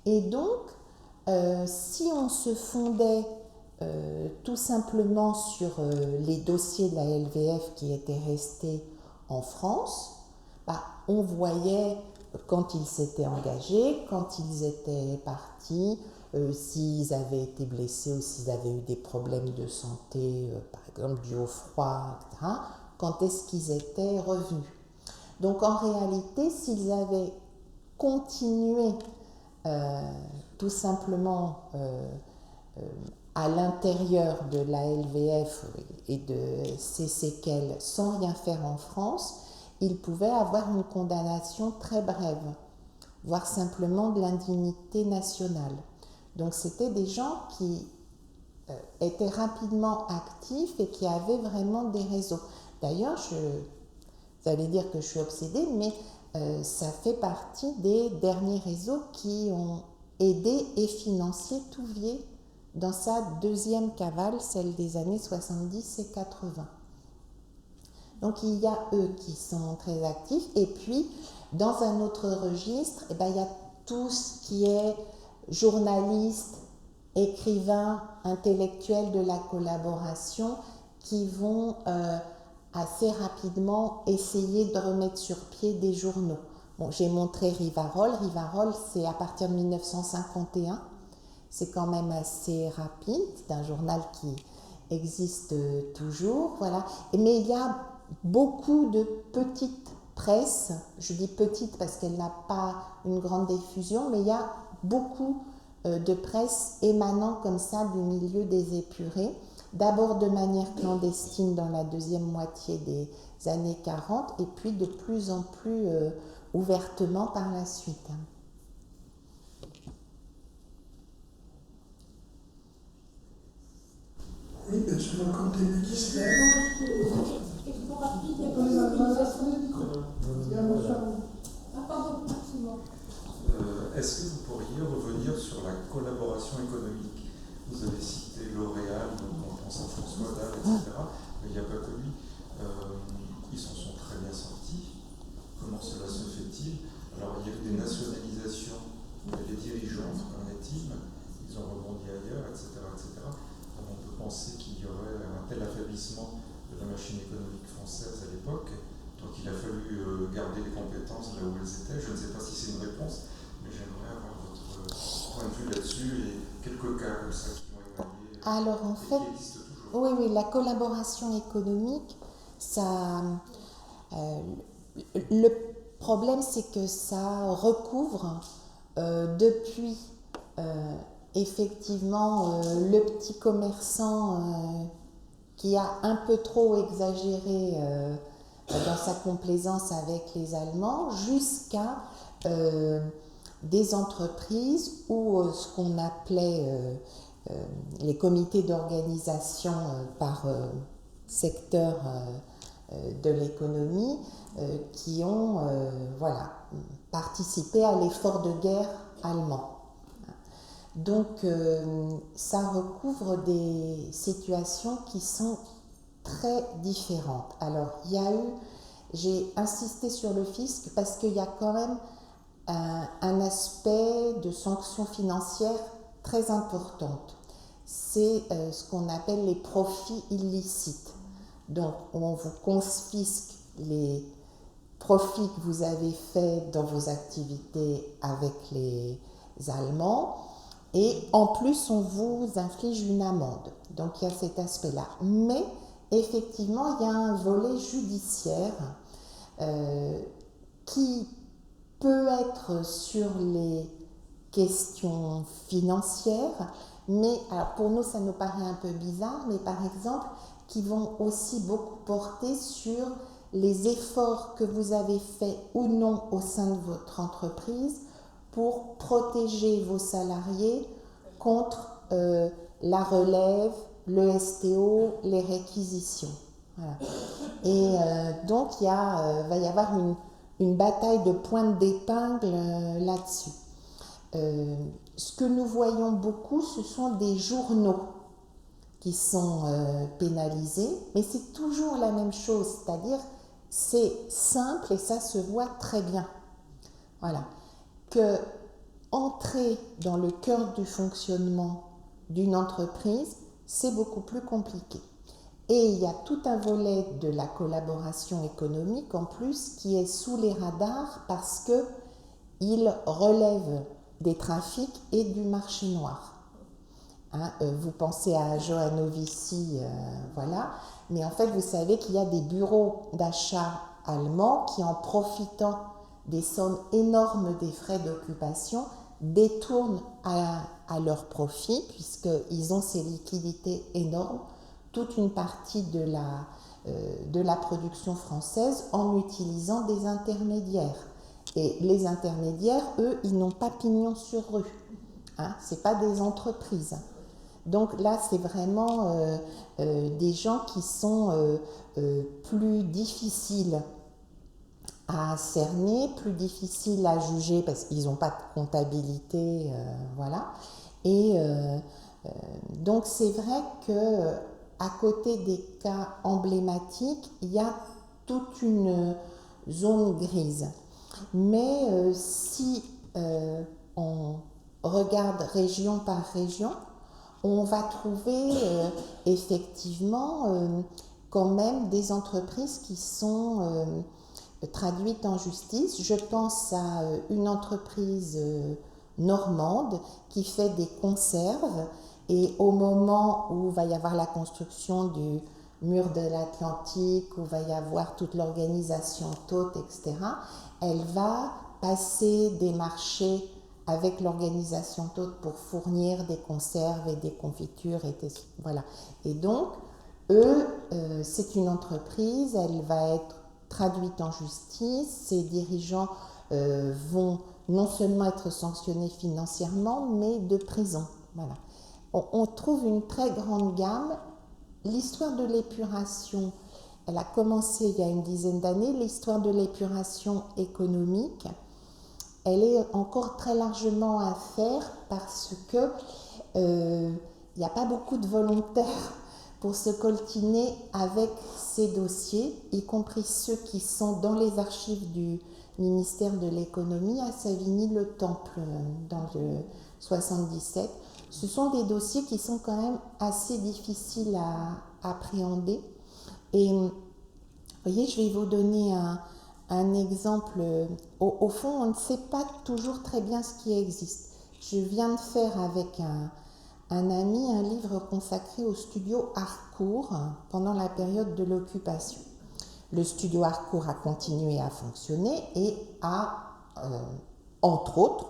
S1: Et donc, si on se fondait tout simplement sur les dossiers de la LVF qui étaient restés en France, on voyait quand ils s'étaient engagés, quand ils étaient partis, s'ils avaient été blessés ou s'ils avaient eu des problèmes de santé, par exemple dû au froid, etc., quand est-ce qu'ils étaient revenus. Donc en réalité, s'ils avaient continué tout simplement à l'intérieur de la LVF et de ses séquelles sans rien faire en France, ils pouvaient avoir une condamnation très brève, voire simplement de l'indignité nationale. Donc c'était des gens qui étaient rapidement actifs et qui avaient vraiment des réseaux. D'ailleurs, vous allez dire que je suis obsédée, mais ça fait partie des derniers réseaux qui ont aidé et financé Touvier dans sa deuxième cavale, celle des années 70 et 80. Donc il y a eux qui sont très actifs. Et puis, dans un autre registre, il y a tout ce qui est journalistes, écrivains, intellectuels de la collaboration qui vont assez rapidement essayer de remettre sur pied des journaux. Bon, j'ai montré Rivarol. Rivarol, c'est à partir de 1951. C'est quand même assez rapide. C'est un journal qui existe toujours. Voilà. Mais il y a beaucoup de petites presses. Je dis petite parce qu'elle n'a pas une grande diffusion, mais il y a beaucoup de presse émanant comme ça du milieu des épurés. D'abord de manière clandestine dans la deuxième moitié des années 40 et puis de plus en plus ouvertement par la suite.
S2: Oui, bien sûr, comme début d'Israël.
S8: Est-ce que vous pourriez revenir sur la collaboration économique? Vous avez cité L'Oréal, donc on pense à François Dalle, etc. Mais il n'y a pas que lui. Ils s'en sont très bien sortis. Comment cela se fait-il? Alors, il y a eu des nationalisations des dirigeants, en est-il? Ils ont rebondi ailleurs, etc., etc. Alors, on peut penser qu'il y aurait un tel affaiblissement de la machine économique française à l'époque. Donc, il a fallu garder les compétences là où elles étaient. Je ne sais pas si c'est une réponse, mais j'aimerais avoir votre point de vue là-dessus et quelques cas comme ça qui ont émaillé.
S1: Alors, en fait,
S8: qui existent toujours.
S1: oui, la collaboration économique, ça, le problème, c'est que ça recouvre depuis effectivement le petit commerçant qui a un peu trop exagéré dans sa complaisance avec les Allemands, jusqu'à des entreprises où ce qu'on appelait les comités d'organisation par secteur de l'économie qui ont participé à l'effort de guerre allemand. Donc ça recouvre des situations qui sont très différentes. Alors j'ai insisté sur le fisc parce qu'il y a quand même un aspect de sanctions financières très importante. C'est ce qu'on appelle les profits illicites. Donc on vous confisque les profits que vous avez faits dans vos activités avec les Allemands et en plus on vous inflige une amende. Donc il y a cet aspect-là. Mais effectivement, il y a un volet judiciaire qui peut être sur les questions financières, mais alors pour nous ça nous paraît un peu bizarre, mais par exemple qui vont aussi beaucoup porter sur les efforts que vous avez faits ou non au sein de votre entreprise pour protéger vos salariés contre la relève, le STO, les réquisitions. Voilà. Et donc va y avoir une bataille de pointe d'épingle là-dessus. Ce que nous voyons beaucoup, ce sont des journaux qui sont pénalisés, mais c'est toujours la même chose, c'est-à-dire c'est simple et ça se voit très bien. Voilà. Que entrer dans le cœur du fonctionnement d'une entreprise, c'est beaucoup plus compliqué. Et il y a tout un volet de la collaboration économique en plus qui est sous les radars parce qu'il relève des trafics et du marché noir. Vous pensez à Johanovici, voilà, mais en fait vous savez qu'il y a des bureaux d'achat allemands qui, en profitant des sommes énormes des frais d'occupation, détournent à leur profit, puisqu'ils ont ces liquidités énormes, toute une partie de la production française en utilisant des intermédiaires. Et les intermédiaires, eux, ils n'ont pas pignon sur rue. Ce n'est pas des entreprises. Donc là, c'est vraiment des gens qui sont plus difficiles à cerner, plus difficiles à juger parce qu'ils n'ont pas de comptabilité, voilà. Et donc c'est vrai que à côté des cas emblématiques, il y a toute une zone grise. Mais si on regarde région par région, on va trouver effectivement quand même des entreprises qui sont traduites en justice. Je pense à une entreprise normande qui fait des conserves et au moment où va y avoir la construction du mur de l'Atlantique, où va y avoir toute l'organisation TOT, etc., elle va passer des marchés avec l'organisation TOT pour fournir des conserves et des confitures. Voilà. Et donc, eux, c'est une entreprise, elle va être traduite en justice, ses dirigeants vont non seulement être sanctionnés financièrement, mais de prison. Voilà. On trouve une très grande gamme. L'histoire de l'épuration, elle a commencé il y a une dizaine d'années. L'histoire de l'épuration économique, elle est encore très largement à faire parce que il n'y a pas beaucoup de volontaires pour se coltiner avec ces dossiers, y compris ceux qui sont dans les archives du ministère de l'économie à Savigny-le-Temple dans le 77. Ce sont des dossiers qui sont quand même assez difficiles à appréhender. Et vous voyez, je vais vous donner un exemple. Au fond, on ne sait pas toujours très bien ce qui existe. Je viens de faire avec un ami un livre consacré au studio Harcourt pendant la période de l'occupation. le studio Harcourt a continué à fonctionner et a, entre autres,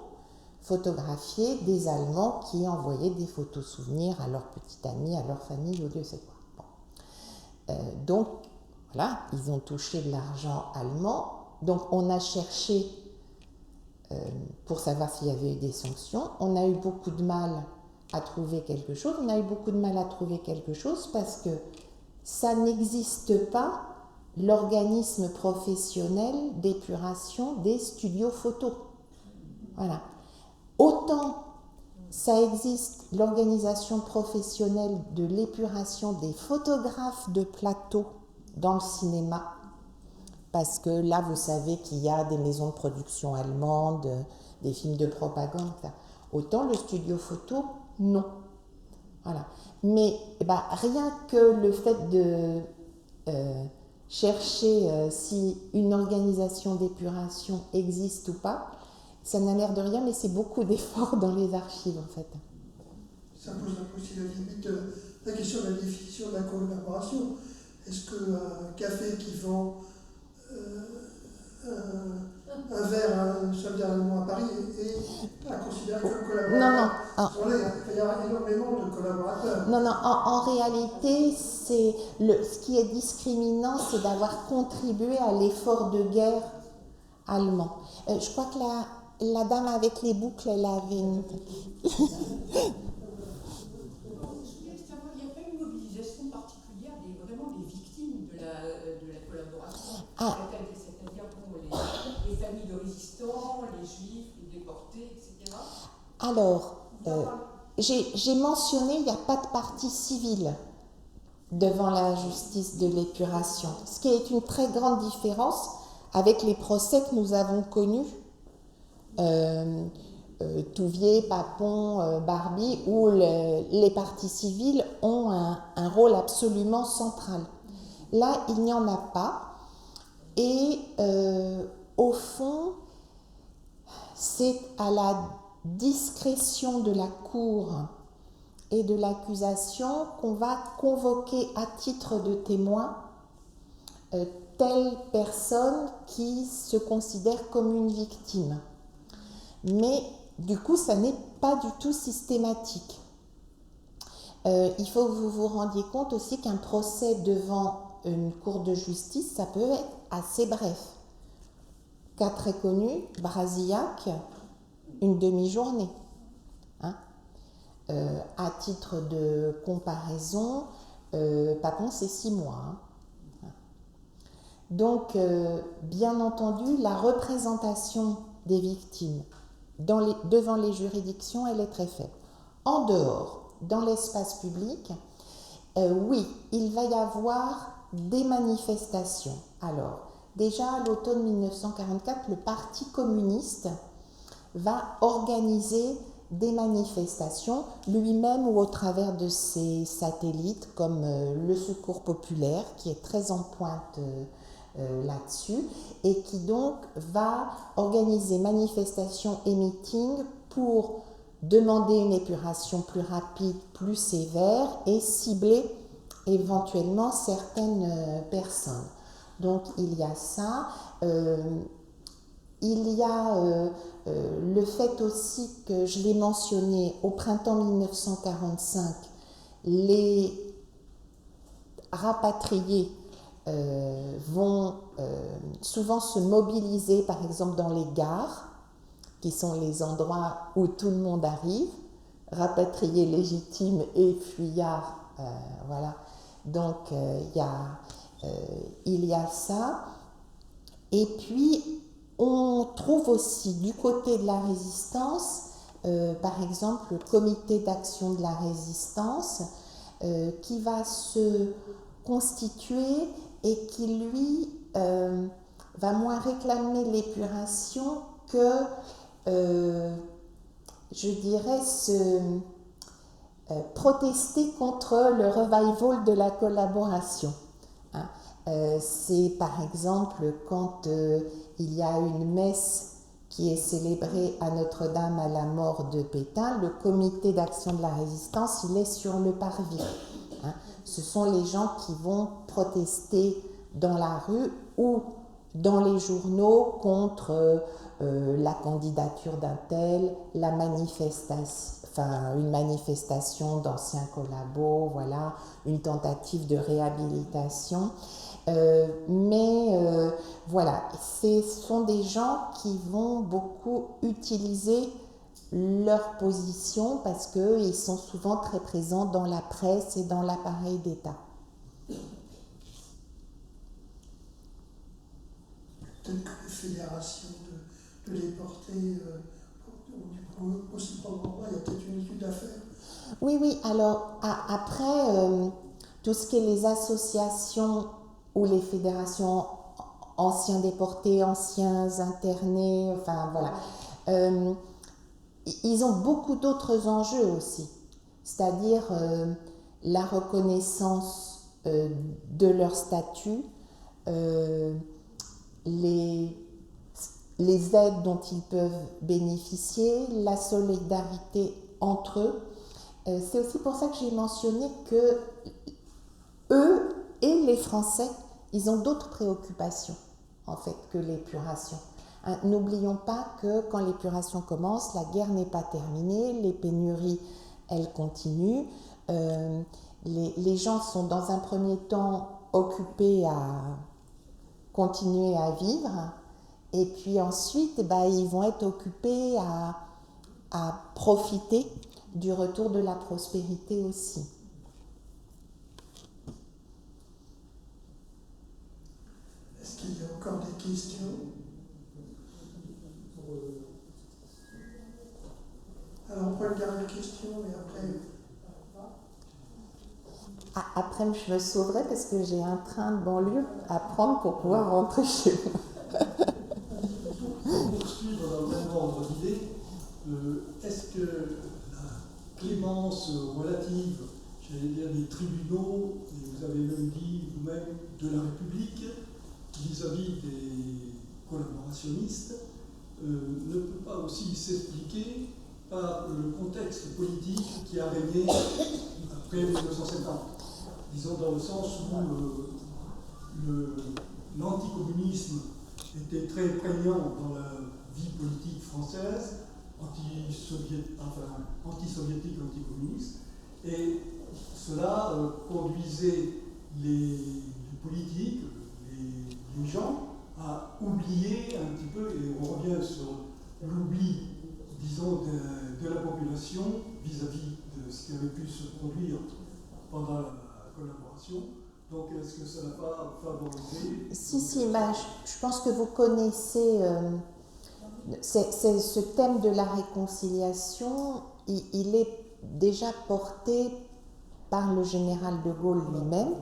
S1: photographié des Allemands qui envoyaient des photos souvenirs à leurs petits amis, à leur famille, ou Dieu sait quoi. Bon. Donc, voilà, ils ont touché de l'argent allemand. Donc, on a cherché pour savoir s'il y avait eu des sanctions. On a eu beaucoup de mal à trouver quelque chose. On a eu beaucoup de mal à trouver quelque chose parce que ça n'existe pas, l'organisme professionnel d'épuration des studios photos. Voilà. Autant ça existe l'organisation professionnelle de l'épuration des photographes de plateau dans le cinéma, parce que là, vous savez qu'il y a des maisons de production allemandes, des films de propagande, etc. Autant le studio photo, non. Voilà. Mais rien que le fait de chercher si une organisation d'épuration existe ou pas, ça n'a l'air de rien, mais c'est beaucoup d'efforts dans les archives, en fait.
S2: Ça pose aussi la limite, la question de la définition de la collaboration. Est-ce qu'un café qui vend un verre à un soldat allemand à Paris est à considérer comme collaborateur? Il y a énormément de collaborateurs.
S1: Non, en réalité, ce qui est discriminant, c'est d'avoir contribué à l'effort de guerre allemand. Je crois que la dame avec les boucles, elle avait une...
S9: Je voulais savoir, il n'y a pas une mobilisation particulière vraiment des victimes de la collaboration, c'est-à-dire les familles de résistants, les juifs, les déportés, etc.
S1: Alors, j'ai mentionné, il n'y a pas de partie civile devant la justice de l'épuration, ce qui est une très grande différence avec les procès que nous avons connus, Touvier, Papon, Barbie, où les parties civiles ont un rôle absolument central. Là, il n'y en a pas. Et au fond, c'est à la discrétion de la Cour et de l'accusation qu'on va convoquer à titre de témoin telle personne qui se considère comme une victime. Mais du coup, ça n'est pas du tout systématique. Il faut que vous vous rendiez compte aussi qu'un procès devant une cour de justice, ça peut être assez bref. Cas très connu, Brasillac, une demi-journée. Hein. À titre de comparaison, Papon, c'est 6 mois. Hein. Donc, bien entendu, la représentation des victimes devant les juridictions, elle est très faible. En dehors, dans l'espace public, oui, il va y avoir des manifestations. Alors, déjà à l'automne 1944, le Parti communiste va organiser des manifestations, lui-même ou au travers de ses satellites, comme le Secours populaire, qui est très en pointe là-dessus, et qui donc va organiser manifestations et meetings pour demander une épuration plus rapide, plus sévère, et cibler éventuellement certaines personnes. Donc il y a ça. Il y a le fait aussi que je l'ai mentionné, au printemps 1945, les rapatriés vont souvent se mobiliser, par exemple dans les gares, qui sont les endroits où tout le monde arrive, rapatriés légitimes et fuyards, voilà. Donc il y a ça. Et puis on trouve aussi du côté de la résistance, par exemple le comité d'action de la résistance, qui va se constituer et qui lui va moins réclamer l'épuration que, je dirais, protester contre le revival de la collaboration. Hein. C'est par exemple quand il y a une messe qui est célébrée à Notre-Dame à la mort de Pétain, le comité d'action de la résistance, il est sur le parvis. Hein. Ce sont les gens qui vont protester dans la rue ou dans les journaux contre la candidature d'un tel, une manifestation d'anciens collabos, voilà, une tentative de réhabilitation. Voilà, ce sont des gens qui vont beaucoup utiliser leur position parce qu'ils sont souvent très présents dans la presse et dans l'appareil d'État.
S2: Peut-être que les fédérations de déportés, aussi probablement, il y a peut-être une étude à faire.
S1: Oui, alors après, tout ce qui est les associations ou les fédérations anciens déportés, anciens internés, enfin voilà, ils ont beaucoup d'autres enjeux aussi, c'est-à-dire la reconnaissance de leur statut, les aides dont ils peuvent bénéficier, la solidarité entre eux. C'est aussi pour ça que j'ai mentionné que eux et les Français, ils ont d'autres préoccupations en fait que l'épuration. N'oublions pas que quand l'épuration commence, la guerre n'est pas terminée, les pénuries, elles continuent. Les gens sont dans un premier temps occupés à continuer à vivre, et puis ensuite, ils vont être occupés à profiter du retour de la prospérité aussi.
S2: Est-ce qu'il y a encore des questions? Alors on prend une dernière question et après...
S1: Après, je me sauverai parce que j'ai un train de banlieue à prendre pour pouvoir rentrer chez moi.
S6: Pour poursuivre dans le même ordre d'idée, est-ce que la clémence relative, j'allais dire, des tribunaux, et vous avez même dit vous-même de la République, vis-à-vis des collaborationnistes, ne peut pas aussi s'expliquer par le contexte politique qui a régné après 1950? Disons dans le sens où l'anticommunisme était très prégnant dans la vie politique française, anti-soviétique, anticommuniste, et cela conduisait les politiques, les gens, à oublier un petit peu, et on revient sur l'oubli, disons, de la population vis-à-vis de ce qui avait pu se produire pendant la collaboration. Donc, est-ce que ça n'a pas favorisé?
S1: Si, je pense que vous connaissez ce thème de la réconciliation, il est déjà porté par le général de Gaulle lui-même,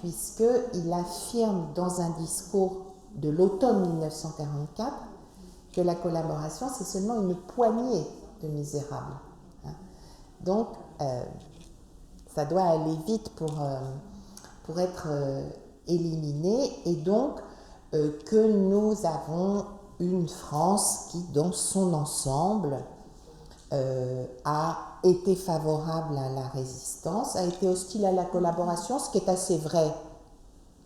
S1: puisqu'il affirme dans un discours de l'automne 1944 que la collaboration, c'est seulement une poignée de misérables. Donc, ça doit aller vite pour être éliminé, et donc que nous avons une France qui, dans son ensemble, a été favorable à la résistance, a été hostile à la collaboration, ce qui est assez vrai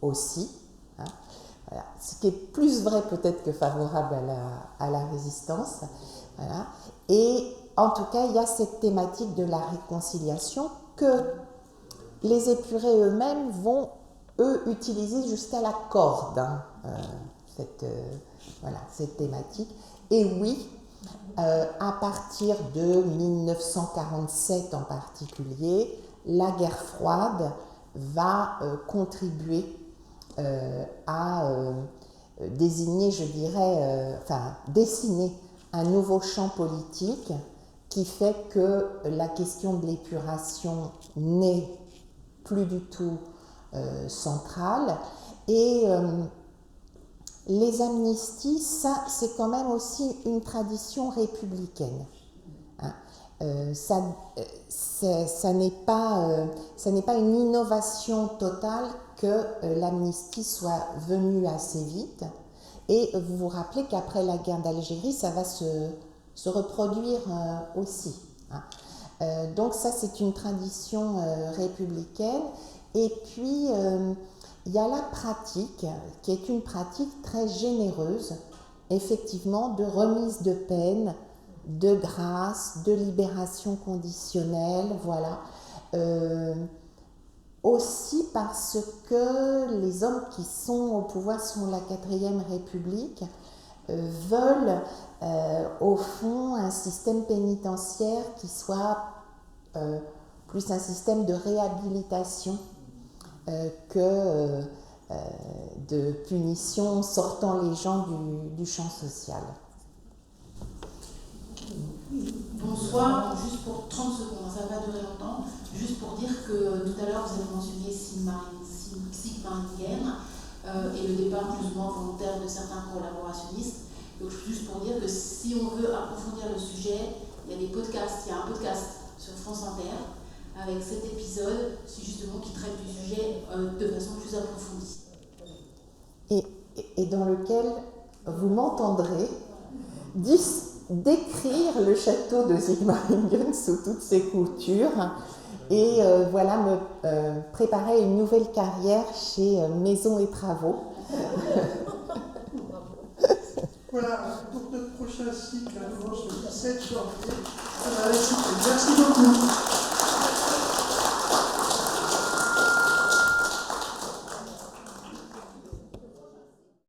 S1: aussi. Voilà. Ce qui est plus vrai peut-être que favorable à la résistance. Voilà. Et en tout cas, il y a cette thématique de la réconciliation que les épurés eux-mêmes vont, eux, utiliser jusqu'à la corde, cette thématique. Et oui, à partir de 1947 en particulier, la guerre froide va contribuer à désigner, je dirais, dessiner un nouveau champ politique qui fait que la question de l'épuration n'est plus du tout centrale. Et les amnisties, ça, c'est quand même aussi une tradition républicaine. Ça n'est pas une innovation totale que l'amnistie soit venue assez vite. Et vous vous rappelez qu'après la guerre d'Algérie, ça va se reproduire aussi. Donc ça, c'est une tradition républicaine. Et puis, Il y a la pratique, qui est une pratique très généreuse, effectivement, de remise de peine, de grâce, de libération conditionnelle, voilà. Aussi parce que les hommes qui sont au pouvoir sous la 4e République veulent, au fond, un système pénitentiaire qui soit plus un système de réhabilitation que de punition sortant les gens du champ social.
S10: Bonsoir, juste pour 30 secondes, ça va pas durer longtemps, juste pour dire que tout à l'heure vous avez mentionné Sigmaringen et le départ plus ou moins volontaire de certains collaborationnistes. Donc juste pour dire que si on veut approfondir le sujet, il y a des podcasts, il y a un podcast sur France Inter avec cet épisode justement qui traite du sujet de façon plus approfondie.
S1: Et dans lequel vous m'entendrez décrire le château de Sigmaringen sous toutes ses coutures et voilà, me préparer une nouvelle carrière chez Maison et Travaux.
S2: Voilà, pour notre prochain cycle, à nouveau, le 17 janvier. Merci beaucoup.